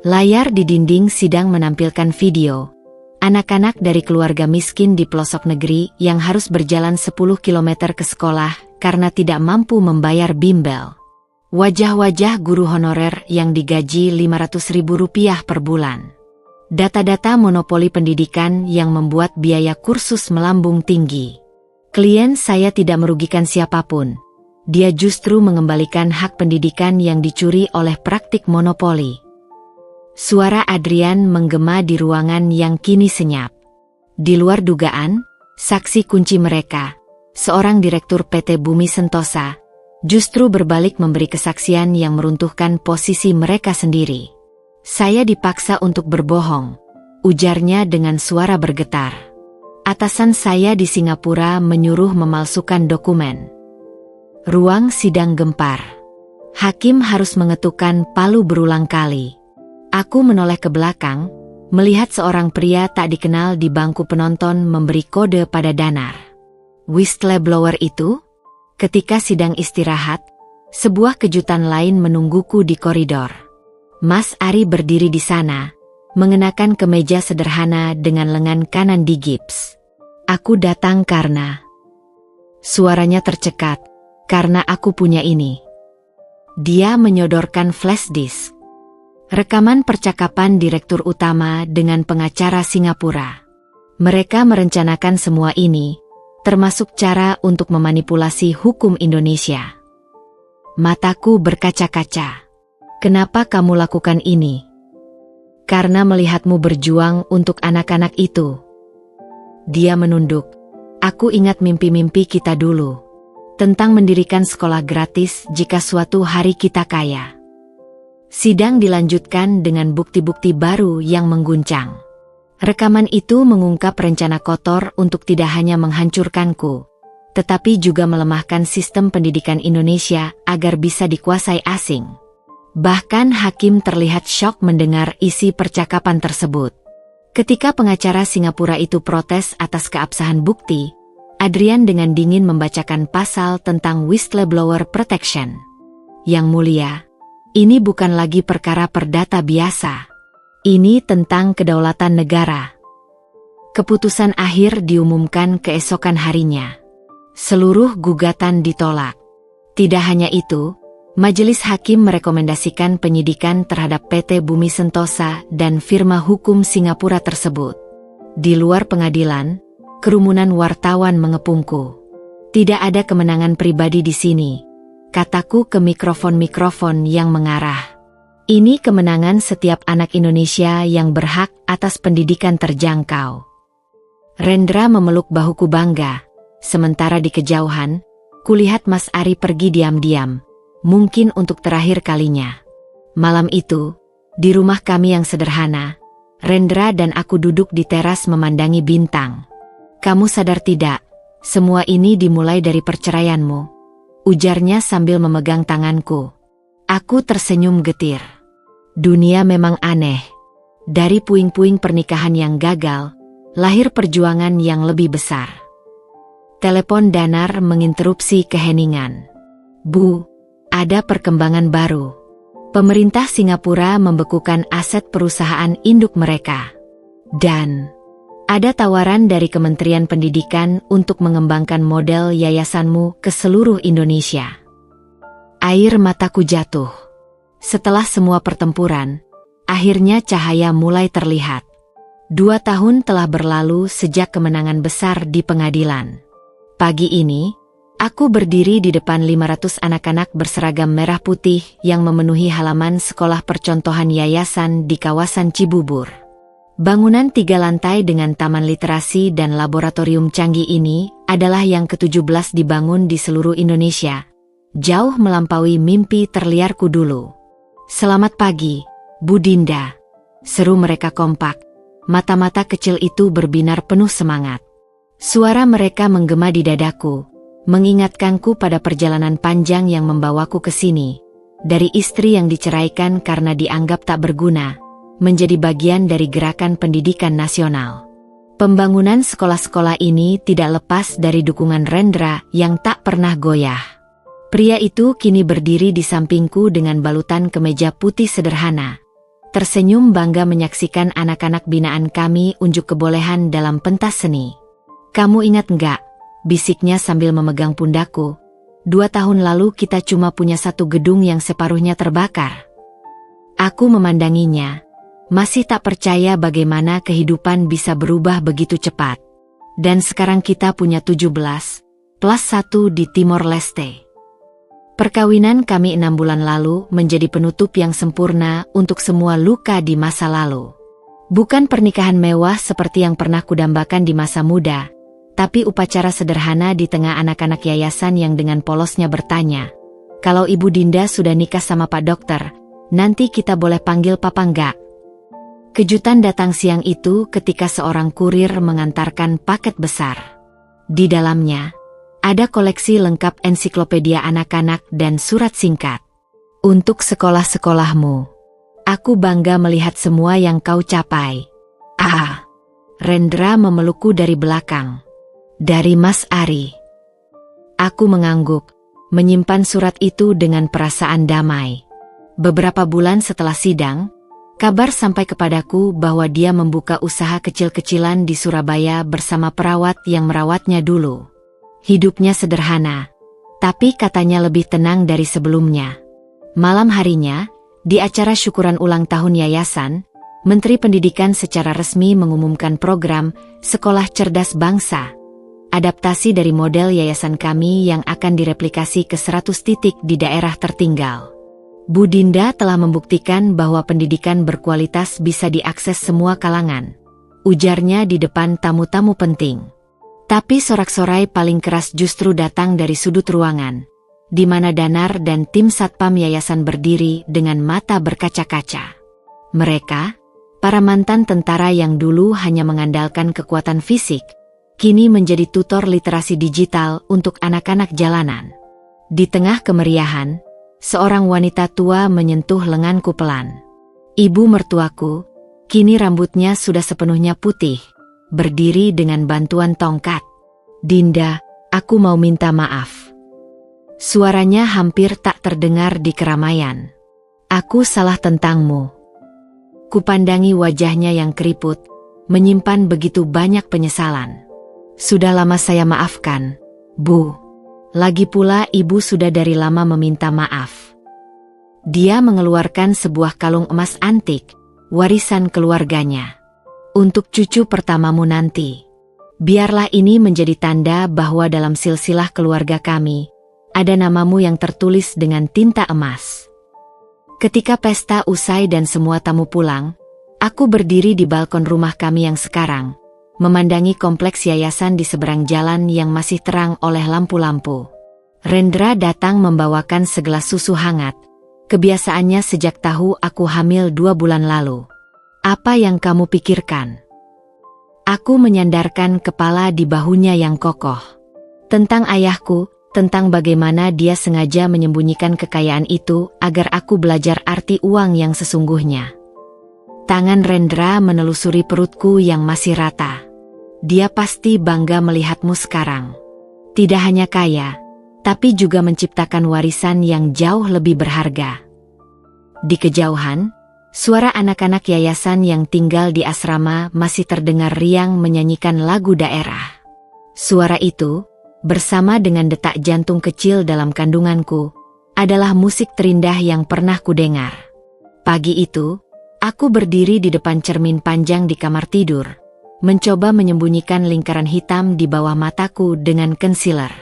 Layar di dinding sidang menampilkan video. Anak-anak dari keluarga miskin di pelosok negeri yang harus berjalan 10 km ke sekolah karena tidak mampu membayar bimbel. Wajah-wajah guru honorer yang digaji Rp500.000 per bulan. Data-data monopoli pendidikan yang membuat biaya kursus melambung tinggi. Klien saya tidak merugikan siapapun. Dia justru mengembalikan hak pendidikan yang dicuri oleh praktik monopoli. Suara Adrian menggema di ruangan yang kini senyap. Di luar dugaan, saksi kunci mereka, seorang direktur PT Bumi Sentosa, justru berbalik memberi kesaksian yang meruntuhkan posisi mereka sendiri. Saya dipaksa untuk berbohong, ujarnya dengan suara bergetar. Atasan saya di Singapura menyuruh memalsukan dokumen. Ruang sidang gempar. Hakim harus mengetukkan palu berulang kali. Aku menoleh ke belakang, melihat seorang pria tak dikenal di bangku penonton memberi kode pada Danar. Whistleblower itu? Ketika sidang istirahat, sebuah kejutan lain menungguku di koridor. Mas Ari berdiri di sana, mengenakan kemeja sederhana dengan lengan kanan digips. Aku datang karena... Suaranya tercekat, karena aku punya ini. Dia menyodorkan flash disk. Rekaman percakapan direktur utama dengan pengacara Singapura. Mereka merencanakan semua ini, termasuk cara untuk memanipulasi hukum Indonesia. Mataku berkaca-kaca. Kenapa kamu lakukan ini? Karena melihatmu berjuang untuk anak-anak itu. Dia menunduk. Aku ingat mimpi-mimpi kita dulu. Tentang mendirikan sekolah gratis jika suatu hari kita kaya. Sidang dilanjutkan dengan bukti-bukti baru yang mengguncang. Rekaman itu mengungkap rencana kotor untuk tidak hanya menghancurkanku, tetapi juga melemahkan sistem pendidikan Indonesia agar bisa dikuasai asing. Bahkan hakim terlihat syok mendengar isi percakapan tersebut. Ketika pengacara Singapura itu protes atas keabsahan bukti, Adrian dengan dingin membacakan pasal tentang whistleblower protection. Yang mulia, ini bukan lagi perkara perdata biasa. Ini tentang kedaulatan negara. Keputusan akhir diumumkan keesokan harinya. Seluruh gugatan ditolak. Tidak hanya itu, Majelis Hakim merekomendasikan penyidikan terhadap PT Bumi Sentosa dan firma hukum Singapura tersebut. Di luar pengadilan, kerumunan wartawan mengepungku. Tidak ada kemenangan pribadi di sini, kataku ke mikrofon-mikrofon yang mengarah. Ini kemenangan setiap anak Indonesia yang berhak atas pendidikan terjangkau. Rendra memeluk bahuku bangga, sementara di kejauhan, kulihat Mas Ari pergi diam-diam. Mungkin untuk terakhir kalinya. Malam itu, di rumah kami yang sederhana, Rendra dan aku duduk di teras memandangi bintang. Kamu sadar tidak, semua ini dimulai dari perceraianmu, ujarnya sambil memegang tanganku. Aku tersenyum getir. Dunia memang aneh. Dari puing-puing pernikahan yang gagal, lahir perjuangan yang lebih besar. Telepon Danar menginterupsi keheningan. Bu, ada perkembangan baru. Pemerintah Singapura membekukan aset perusahaan induk mereka. Dan ada tawaran dari Kementerian Pendidikan untuk mengembangkan model yayasanmu ke seluruh Indonesia. Air mataku jatuh. Setelah semua pertempuran, akhirnya cahaya mulai terlihat. 2 tahun telah berlalu sejak kemenangan besar di pengadilan. Pagi ini, aku berdiri di depan 500 anak-anak berseragam merah putih yang memenuhi halaman sekolah percontohan yayasan di kawasan Cibubur. Bangunan 3 lantai dengan taman literasi dan laboratorium canggih ini adalah yang ke-17 dibangun di seluruh Indonesia, jauh melampaui mimpi terliarku dulu. Selamat pagi, Bu Dinda, seru mereka kompak, mata-mata kecil itu berbinar penuh semangat. Suara mereka menggema di dadaku, mengingatkanku pada perjalanan panjang yang membawaku ke sini, dari istri yang diceraikan karena dianggap tak berguna, menjadi bagian dari gerakan pendidikan nasional. Pembangunan sekolah-sekolah ini tidak lepas dari dukungan Rendra yang tak pernah goyah. Pria itu kini berdiri di sampingku dengan balutan kemeja putih sederhana. Tersenyum bangga menyaksikan anak-anak binaan kami unjuk kebolehan dalam pentas seni. Kamu ingat enggak? Bisiknya sambil memegang pundakku. 2 tahun lalu kita cuma punya satu gedung yang separuhnya terbakar. Aku memandanginya, masih tak percaya bagaimana kehidupan bisa berubah begitu cepat. Dan sekarang kita punya 17 plus 1 di Timor Leste. Perkawinan kami 6 bulan lalu menjadi penutup yang sempurna untuk semua luka di masa lalu. Bukan pernikahan mewah seperti yang pernah kudambakan di masa muda, tapi upacara sederhana di tengah anak-anak yayasan yang dengan polosnya bertanya, "Kalau Ibu Dinda sudah nikah sama Pak Dokter, nanti kita boleh panggil Papa enggak?" Kejutan datang siang itu ketika seorang kurir mengantarkan paket besar. Di dalamnya, ada koleksi lengkap ensiklopedia anak-anak dan surat singkat. "Untuk sekolah-sekolahmu. Aku bangga melihat semua yang kau capai." Ah, Rendra memelukku dari belakang. "Dari Mas Ari." Aku mengangguk, menyimpan surat itu dengan perasaan damai. Beberapa bulan setelah sidang, kabar sampai kepadaku bahwa dia membuka usaha kecil-kecilan di Surabaya bersama perawat yang merawatnya dulu. Hidupnya sederhana, tapi katanya lebih tenang dari sebelumnya. Malam harinya, di acara syukuran ulang tahun yayasan, Menteri Pendidikan secara resmi mengumumkan program Sekolah Cerdas Bangsa. Adaptasi dari model yayasan kami yang akan direplikasi ke 100 titik di daerah tertinggal. Bu Dinda telah membuktikan bahwa pendidikan berkualitas bisa diakses semua kalangan, ujarnya di depan tamu-tamu penting. Tapi sorak-sorai paling keras justru datang dari sudut ruangan, di mana Danar dan tim Satpam Yayasan berdiri dengan mata berkaca-kaca. Mereka, para mantan tentara yang dulu hanya mengandalkan kekuatan fisik, kini menjadi tutor literasi digital untuk anak-anak jalanan. Di tengah kemeriahan, seorang wanita tua menyentuh lenganku pelan. Ibu mertuaku, kini rambutnya sudah sepenuhnya putih, berdiri dengan bantuan tongkat. "Dinda, aku mau minta maaf." Suaranya hampir tak terdengar di keramaian. "Aku salah tentangmu." Kupandangi wajahnya yang keriput, menyimpan begitu banyak penyesalan. "Sudah lama saya maafkan, Bu. Lagi pula ibu sudah dari lama meminta maaf." Dia mengeluarkan sebuah kalung emas antik, warisan keluarganya. "Untuk cucu pertamamu nanti. Biarlah ini menjadi tanda bahwa dalam silsilah keluarga kami, ada namamu yang tertulis dengan tinta emas." Ketika pesta usai dan semua tamu pulang, aku berdiri di balkon rumah kami yang sekarang, memandangi kompleks yayasan di seberang jalan yang masih terang oleh lampu-lampu. Rendra datang membawakan segelas susu hangat, kebiasaannya sejak tahu aku hamil 2 bulan lalu. "Apa yang kamu pikirkan?" Aku menyandarkan kepala di bahunya yang kokoh. "Tentang ayahku, tentang bagaimana dia sengaja menyembunyikan kekayaan itu agar aku belajar arti uang yang sesungguhnya." Tangan Rendra menelusuri perutku yang masih rata. "Dia pasti bangga melihatmu sekarang. Tidak hanya kaya, tapi juga menciptakan warisan yang jauh lebih berharga." Di kejauhan, suara anak-anak yayasan yang tinggal di asrama masih terdengar riang menyanyikan lagu daerah. Suara itu, bersama dengan detak jantung kecil dalam kandunganku, adalah musik terindah yang pernah kudengar. Pagi itu, aku berdiri di depan cermin panjang di kamar tidur, mencoba menyembunyikan lingkaran hitam di bawah mataku dengan concealer.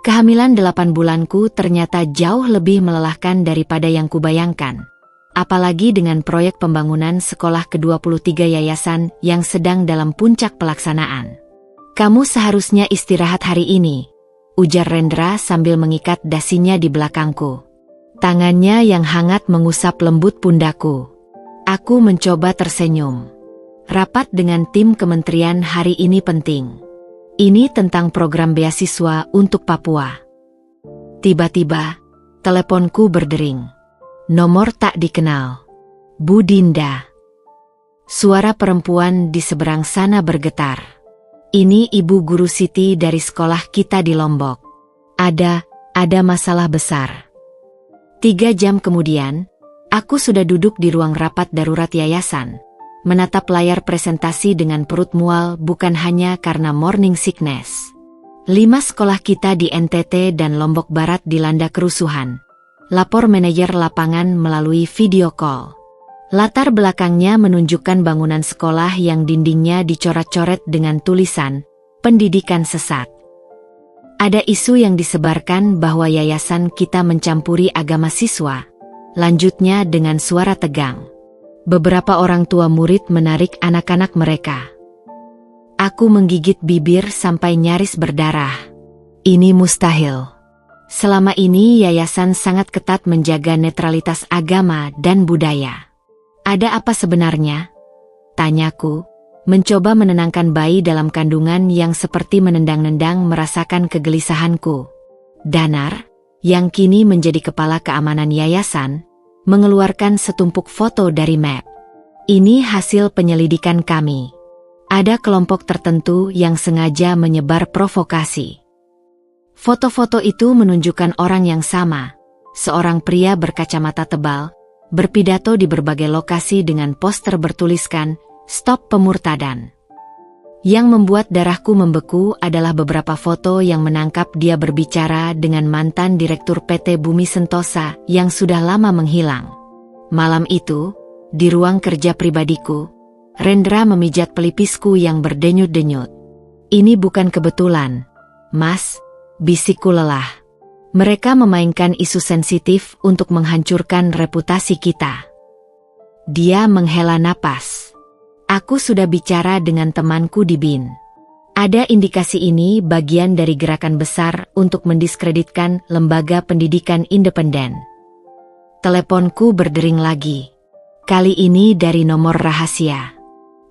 Kehamilan 8 bulanku ternyata jauh lebih melelahkan daripada yang kubayangkan. Apalagi dengan proyek pembangunan sekolah ke-23 yayasan yang sedang dalam puncak pelaksanaan. "Kamu seharusnya istirahat hari ini," ujar Rendra sambil mengikat dasinya di belakangku. Tangannya yang hangat mengusap lembut pundaku. Aku mencoba tersenyum. "Rapat dengan tim kementerian hari ini penting. Ini tentang program beasiswa untuk Papua." Tiba-tiba, teleponku berdering. Nomor tak dikenal. "Bu Dinda." Suara perempuan di seberang sana bergetar. "Ini Ibu Guru Siti dari sekolah kita di Lombok. Ada masalah besar." 3 jam kemudian, aku sudah duduk di ruang rapat darurat yayasan, menatap layar presentasi dengan perut mual bukan hanya karena morning sickness. 5 sekolah kita di NTT dan Lombok Barat dilanda kerusuhan. Lapor manajer lapangan melalui video call. Latar belakangnya menunjukkan bangunan sekolah yang dindingnya dicoret-coret dengan tulisan, "Pendidikan sesat." Ada isu yang disebarkan bahwa yayasan kita mencampuri agama siswa. Lanjutnya dengan suara tegang. Beberapa orang tua murid menarik anak-anak mereka. Aku menggigit bibir sampai nyaris berdarah. Ini mustahil. Selama ini yayasan sangat ketat menjaga netralitas agama dan budaya. Ada apa sebenarnya? Tanyaku, mencoba menenangkan bayi dalam kandungan yang seperti menendang-nendang merasakan kegelisahanku. Danar, yang kini menjadi kepala keamanan yayasan, mengeluarkan setumpuk foto dari map. Ini hasil penyelidikan kami. Ada kelompok tertentu yang sengaja menyebar provokasi. Foto-foto itu menunjukkan orang yang sama, seorang pria berkacamata tebal, berpidato di berbagai lokasi dengan poster bertuliskan, "Stop Pemurtadan." Yang membuat darahku membeku adalah beberapa foto yang menangkap dia berbicara dengan mantan Direktur PT Bumi Sentosa yang sudah lama menghilang. Malam itu, di ruang kerja pribadiku, Rendra memijat pelipisku yang berdenyut-denyut. "Ini bukan kebetulan, Mas," bisikku lelah. "Mereka memainkan isu sensitif untuk menghancurkan reputasi kita." Dia menghela napas. "Aku sudah bicara dengan temanku di BIN. Ada indikasi ini bagian dari gerakan besar untuk mendiskreditkan lembaga pendidikan independen." Teleponku berdering lagi. Kali ini dari nomor rahasia.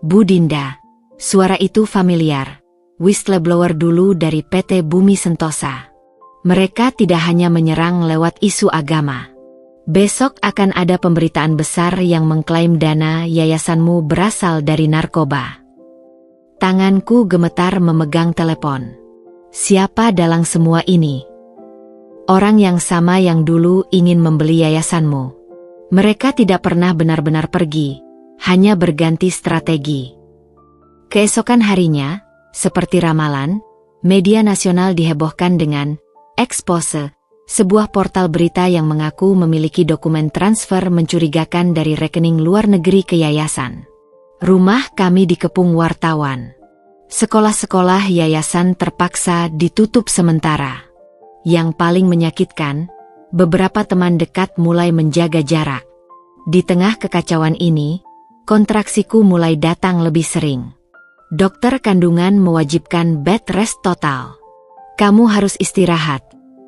"Bu Dinda," suara itu familiar. Whistleblower dulu dari PT Bumi Sentosa. Mereka tidak hanya menyerang lewat isu agama. Besok akan ada pemberitaan besar yang mengklaim dana yayasanmu berasal dari narkoba. Tanganku gemetar memegang telepon. Siapa dalang semua ini? Orang yang sama yang dulu ingin membeli yayasanmu. Mereka tidak pernah benar-benar pergi, hanya berganti strategi. Keesokan harinya, seperti ramalan, media nasional dihebohkan dengan expose, sebuah portal berita yang mengaku memiliki dokumen transfer mencurigakan dari rekening luar negeri ke yayasan. Rumah kami dikepung wartawan. Sekolah-sekolah yayasan terpaksa ditutup sementara. Yang paling menyakitkan, beberapa teman dekat mulai menjaga jarak. Di tengah kekacauan ini, kontraksiku mulai datang lebih sering. Dokter kandungan mewajibkan bed rest total. "Kamu harus istirahat,"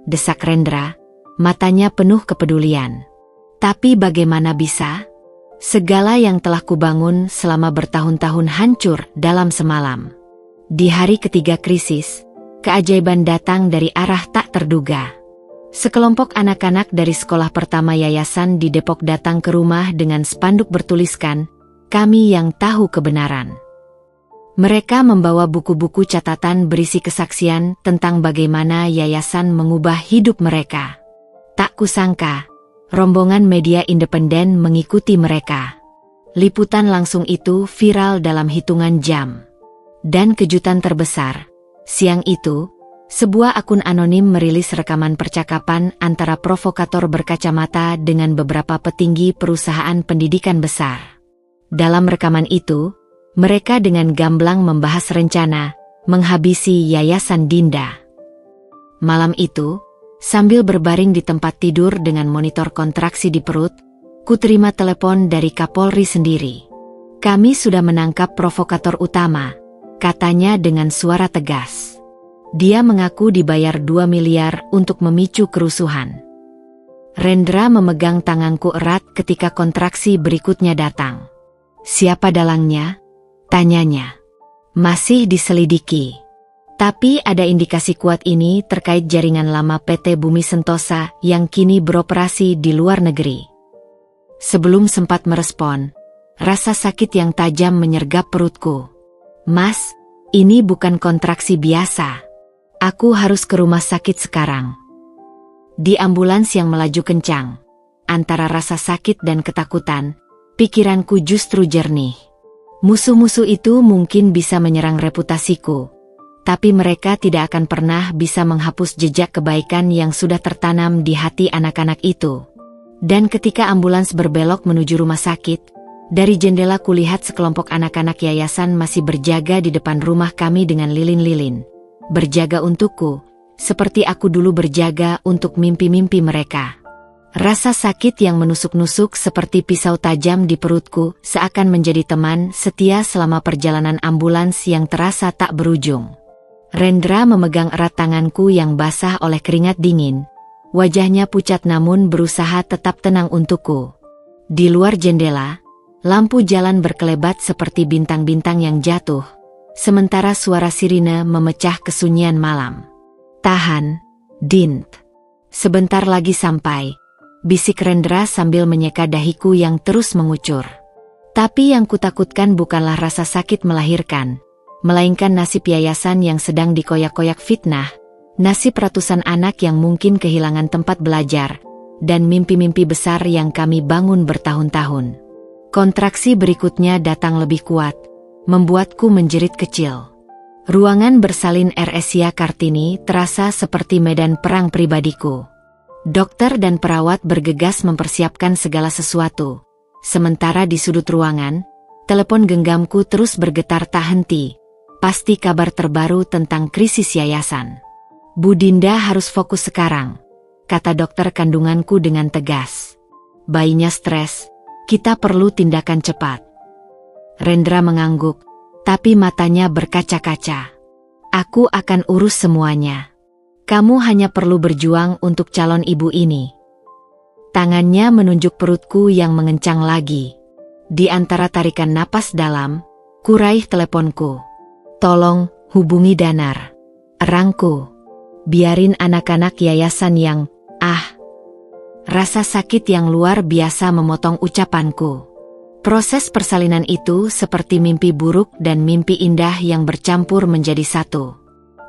desak Rendra, matanya penuh kepedulian. "Tapi bagaimana bisa? Segala yang telah kubangun selama bertahun-tahun hancur dalam semalam." Di hari ketiga krisis, keajaiban datang dari arah tak terduga. Sekelompok anak-anak dari sekolah pertama yayasan di Depok datang ke rumah dengan spanduk bertuliskan, "Kami yang tahu kebenaran." Mereka membawa buku-buku catatan berisi kesaksian tentang bagaimana yayasan mengubah hidup mereka. Tak kusangka, rombongan media independen mengikuti mereka. Liputan langsung itu viral dalam hitungan jam. Dan kejutan terbesar, siang itu, sebuah akun anonim merilis rekaman percakapan antara provokator berkacamata dengan beberapa petinggi perusahaan pendidikan besar. Dalam rekaman itu, mereka dengan gamblang membahas rencana menghabisi Yayasan Dinda. Malam itu, sambil berbaring di tempat tidur dengan monitor kontraksi di perut, kuterima telepon dari Kapolri sendiri. "Kami sudah menangkap provokator utama," katanya dengan suara tegas. Dia mengaku dibayar 2 miliar untuk memicu kerusuhan. Rendra memegang tanganku erat ketika kontraksi berikutnya datang. "Siapa dalangnya?" tanyanya. "Masih diselidiki. Tapi ada indikasi kuat ini terkait jaringan lama PT Bumi Sentosa yang kini beroperasi di luar negeri." Sebelum sempat merespon, rasa sakit yang tajam menyergap perutku. "Mas, ini bukan kontraksi biasa. Aku harus ke rumah sakit sekarang." Di ambulans yang melaju kencang, antara rasa sakit dan ketakutan, pikiranku justru jernih. Musuh-musuh itu mungkin bisa menyerang reputasiku, tapi mereka tidak akan pernah bisa menghapus jejak kebaikan yang sudah tertanam di hati anak-anak itu. Dan ketika ambulans berbelok menuju rumah sakit, dari jendela kulihat sekelompok anak-anak yayasan masih berjaga di depan rumah kami dengan lilin-lilin. Berjaga untukku, seperti aku dulu berjaga untuk mimpi-mimpi mereka. Rasa sakit yang menusuk-nusuk seperti pisau tajam di perutku seakan menjadi teman setia selama perjalanan ambulans yang terasa tak berujung. Rendra memegang erat tanganku yang basah oleh keringat dingin. Wajahnya pucat namun berusaha tetap tenang untukku. Di luar jendela, lampu jalan berkelebat seperti bintang-bintang yang jatuh, sementara suara sirine memecah kesunyian malam. "Tahan, Dint. Sebentar lagi sampai," bisik Rendra sambil menyeka dahiku yang terus mengucur. Tapi yang kutakutkan bukanlah rasa sakit melahirkan, melainkan nasib yayasan yang sedang dikoyak-koyak fitnah, nasib ratusan anak yang mungkin kehilangan tempat belajar, dan mimpi-mimpi besar yang kami bangun bertahun-tahun. Kontraksi berikutnya datang lebih kuat, membuatku menjerit kecil. Ruangan bersalin RSIA Kartini terasa seperti medan perang pribadiku. Dokter dan perawat bergegas mempersiapkan segala sesuatu. Sementara di sudut ruangan, telepon genggamku terus bergetar tak henti. Pasti kabar terbaru tentang krisis yayasan. "Bu Dinda harus fokus sekarang," kata dokter kandunganku dengan tegas. "Bayinya stres, kita perlu tindakan cepat." Rendra mengangguk, tapi matanya berkaca-kaca. "Aku akan urus semuanya. Kamu hanya perlu berjuang untuk calon ibu ini." Tangannya menunjuk perutku yang mengencang lagi. Di antara tarikan napas dalam, kuraih teleponku. "Tolong, hubungi Danar. Erangku. Biarin anak-anak yayasan yang, Rasa sakit yang luar biasa memotong ucapanku. Proses persalinan itu seperti mimpi buruk dan mimpi indah yang bercampur menjadi satu.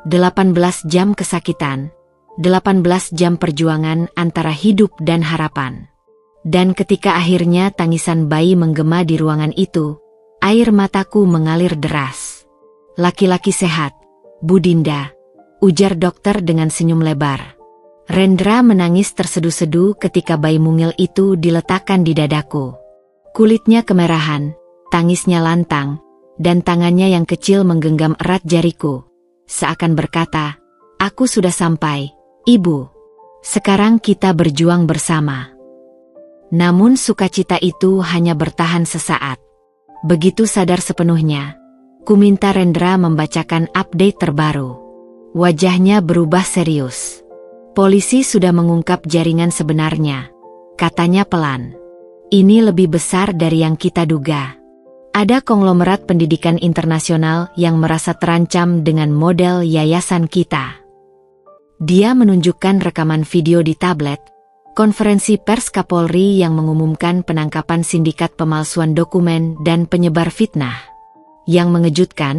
18 jam kesakitan, 18 jam perjuangan antara hidup dan harapan. Dan ketika akhirnya tangisan bayi menggema di ruangan itu, air mataku mengalir deras. "Laki-laki sehat, Bu Dinda," ujar dokter dengan senyum lebar. Rendra menangis terseduh-seduh ketika bayi mungil itu diletakkan di dadaku. Kulitnya kemerahan, tangisnya lantang, dan tangannya yang kecil menggenggam erat jariku. Seakan berkata, "Aku sudah sampai, Ibu. Sekarang kita berjuang bersama." Namun sukacita itu hanya bertahan sesaat. Begitu sadar sepenuhnya, ku minta Rendra membacakan update terbaru. Wajahnya berubah serius. "Polisi sudah mengungkap jaringan sebenarnya," katanya pelan. "Ini lebih besar dari yang kita duga. Ada konglomerat pendidikan internasional yang merasa terancam dengan model yayasan kita." Dia menunjukkan rekaman video di tablet, konferensi pers Kapolri yang mengumumkan penangkapan sindikat pemalsuan dokumen dan penyebar fitnah. Yang mengejutkan,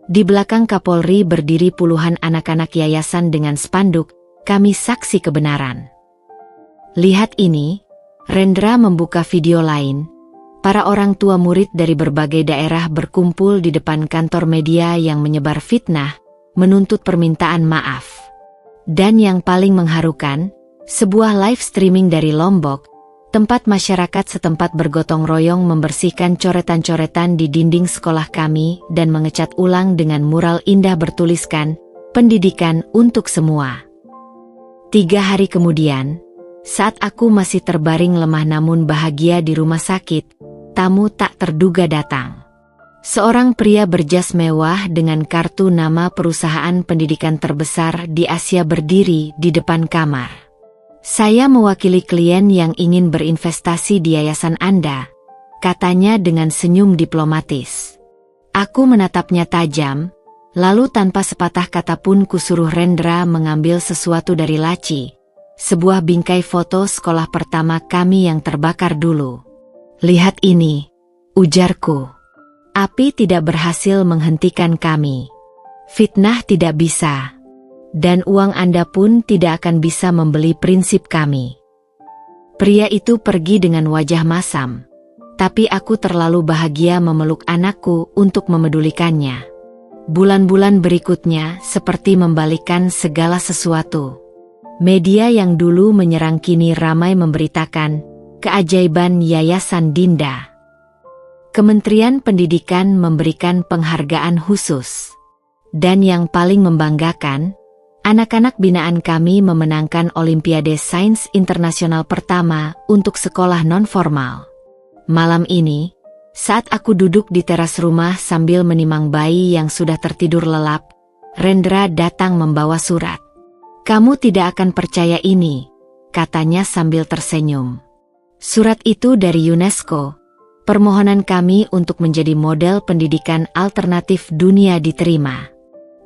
di belakang Kapolri berdiri puluhan anak-anak yayasan dengan spanduk, "Kami saksi kebenaran." Lihat ini, Rendra membuka video lain. Para orang tua murid dari berbagai daerah berkumpul di depan kantor media yang menyebar fitnah, menuntut permintaan maaf. Dan yang paling mengharukan, sebuah live streaming dari Lombok, tempat masyarakat setempat bergotong royong membersihkan coretan-coretan di dinding sekolah kami dan mengecat ulang dengan mural indah bertuliskan, "Pendidikan untuk semua." 3 hari kemudian, saat aku masih terbaring lemah namun bahagia di rumah sakit, tamu tak terduga datang. Seorang pria berjas mewah dengan kartu nama perusahaan pendidikan terbesar di Asia berdiri di depan kamar. "Saya mewakili klien yang ingin berinvestasi di yayasan Anda," katanya dengan senyum diplomatis. Aku menatapnya tajam, lalu tanpa sepatah kata pun kusuruh Rendra mengambil sesuatu dari laci. Sebuah bingkai foto sekolah pertama kami yang terbakar dulu. "Lihat ini," ujarku. "Api tidak berhasil menghentikan kami. Fitnah tidak bisa. Dan uang Anda pun tidak akan bisa membeli prinsip kami." Pria itu pergi dengan wajah masam. Tapi aku terlalu bahagia memeluk anakku untuk memedulikannya. Bulan-bulan berikutnya seperti membalikan segala sesuatu. Media yang dulu menyerang kini ramai memberitakan keajaiban Yayasan Dinda. Kementerian Pendidikan memberikan penghargaan khusus. Dan yang paling membanggakan, anak-anak binaan kami memenangkan Olimpiade Sains Internasional pertama untuk sekolah non-formal. Malam ini, saat aku duduk di teras rumah sambil menimang bayi yang sudah tertidur lelap, Rendra datang membawa surat. "Kamu tidak akan percaya ini," katanya sambil tersenyum. Surat itu dari UNESCO. Permohonan kami untuk menjadi model pendidikan alternatif dunia diterima.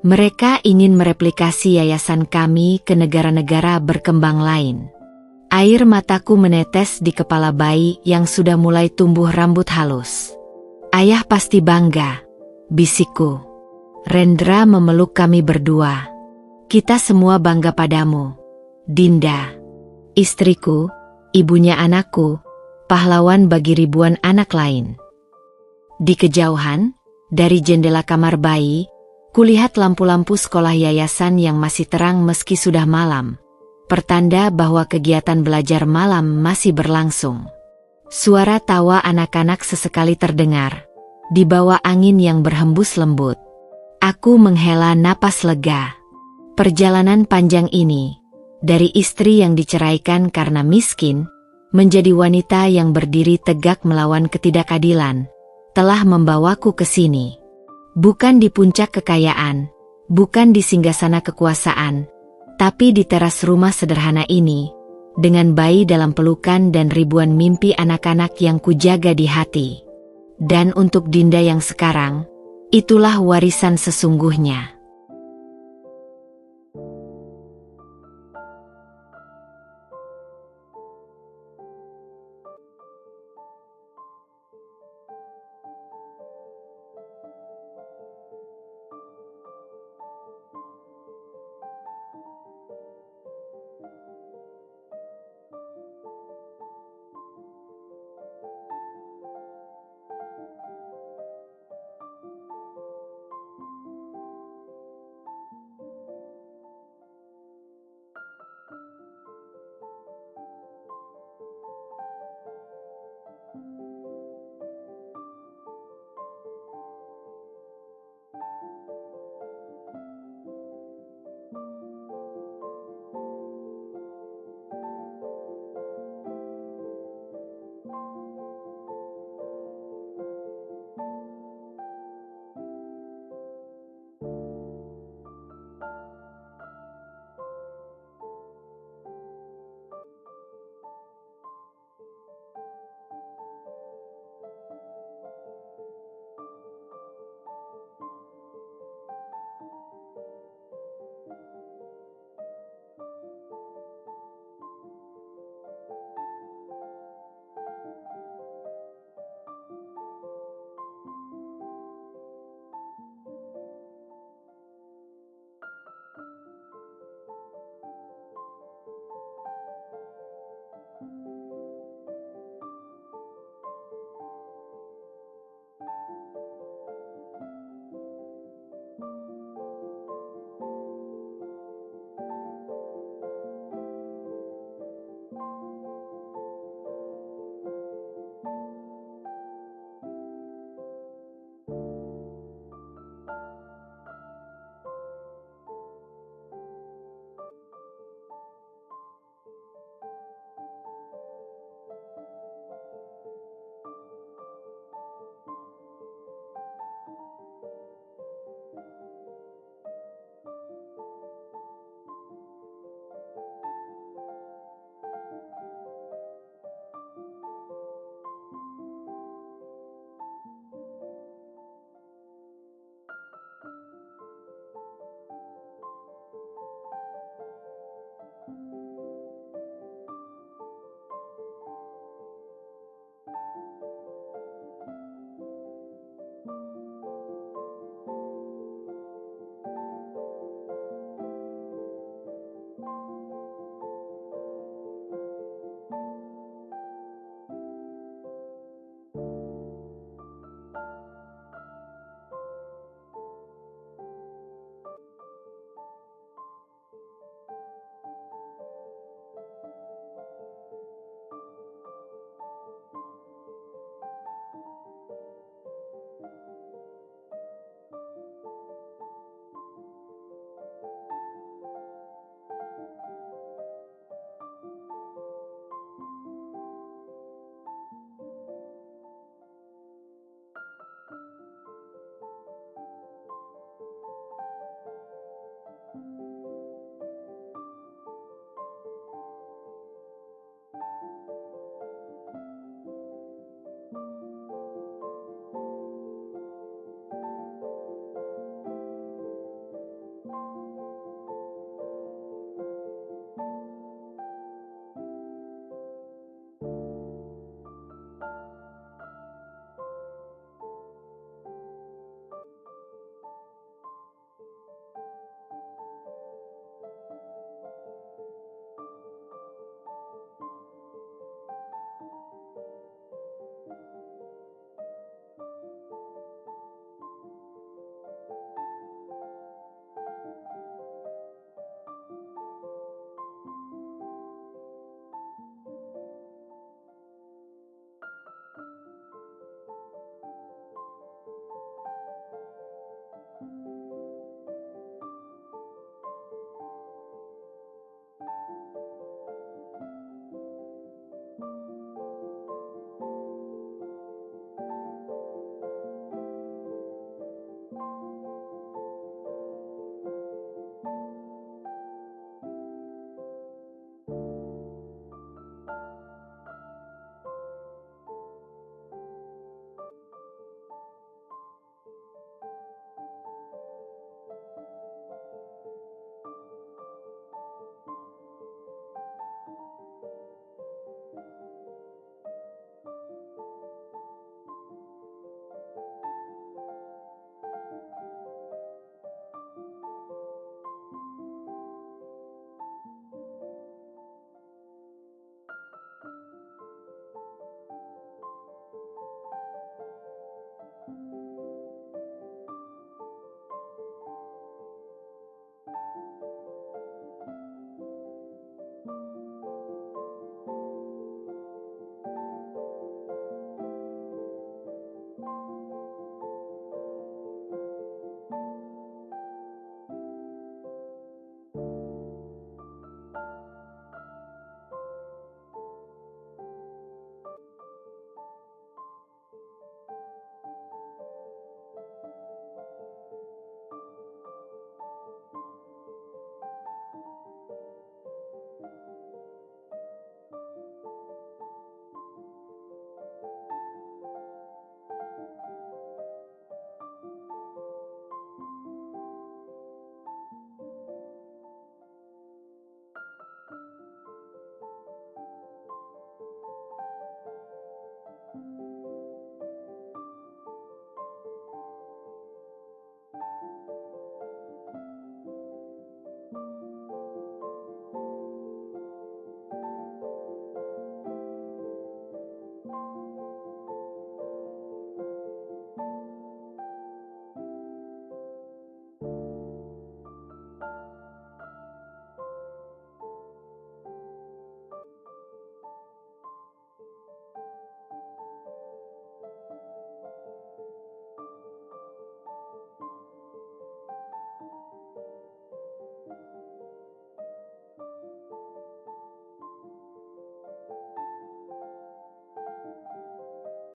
Mereka ingin mereplikasi yayasan kami ke negara-negara berkembang lain. Air mataku menetes di kepala bayi yang sudah mulai tumbuh rambut halus. "Ayah pasti bangga," bisikku. Rendra memeluk kami berdua. "Kita semua bangga padamu, Dinda. Istriku, ibunya anakku, pahlawan bagi ribuan anak lain." Di kejauhan, dari jendela kamar bayi, kulihat lampu-lampu sekolah yayasan yang masih terang meski sudah malam. Pertanda bahwa kegiatan belajar malam masih berlangsung. Suara tawa anak-anak sesekali terdengar, di bawah angin yang berhembus lembut. Aku menghela napas lega. Perjalanan panjang ini, dari istri yang diceraikan karena miskin, menjadi wanita yang berdiri tegak melawan ketidakadilan, telah membawaku ke sini. Bukan di puncak kekayaan, bukan di singgasana kekuasaan, tapi di teras rumah sederhana ini, dengan bayi dalam pelukan dan ribuan mimpi anak-anak yang kujaga di hati. Dan untuk Dinda yang sekarang, itulah warisan sesungguhnya.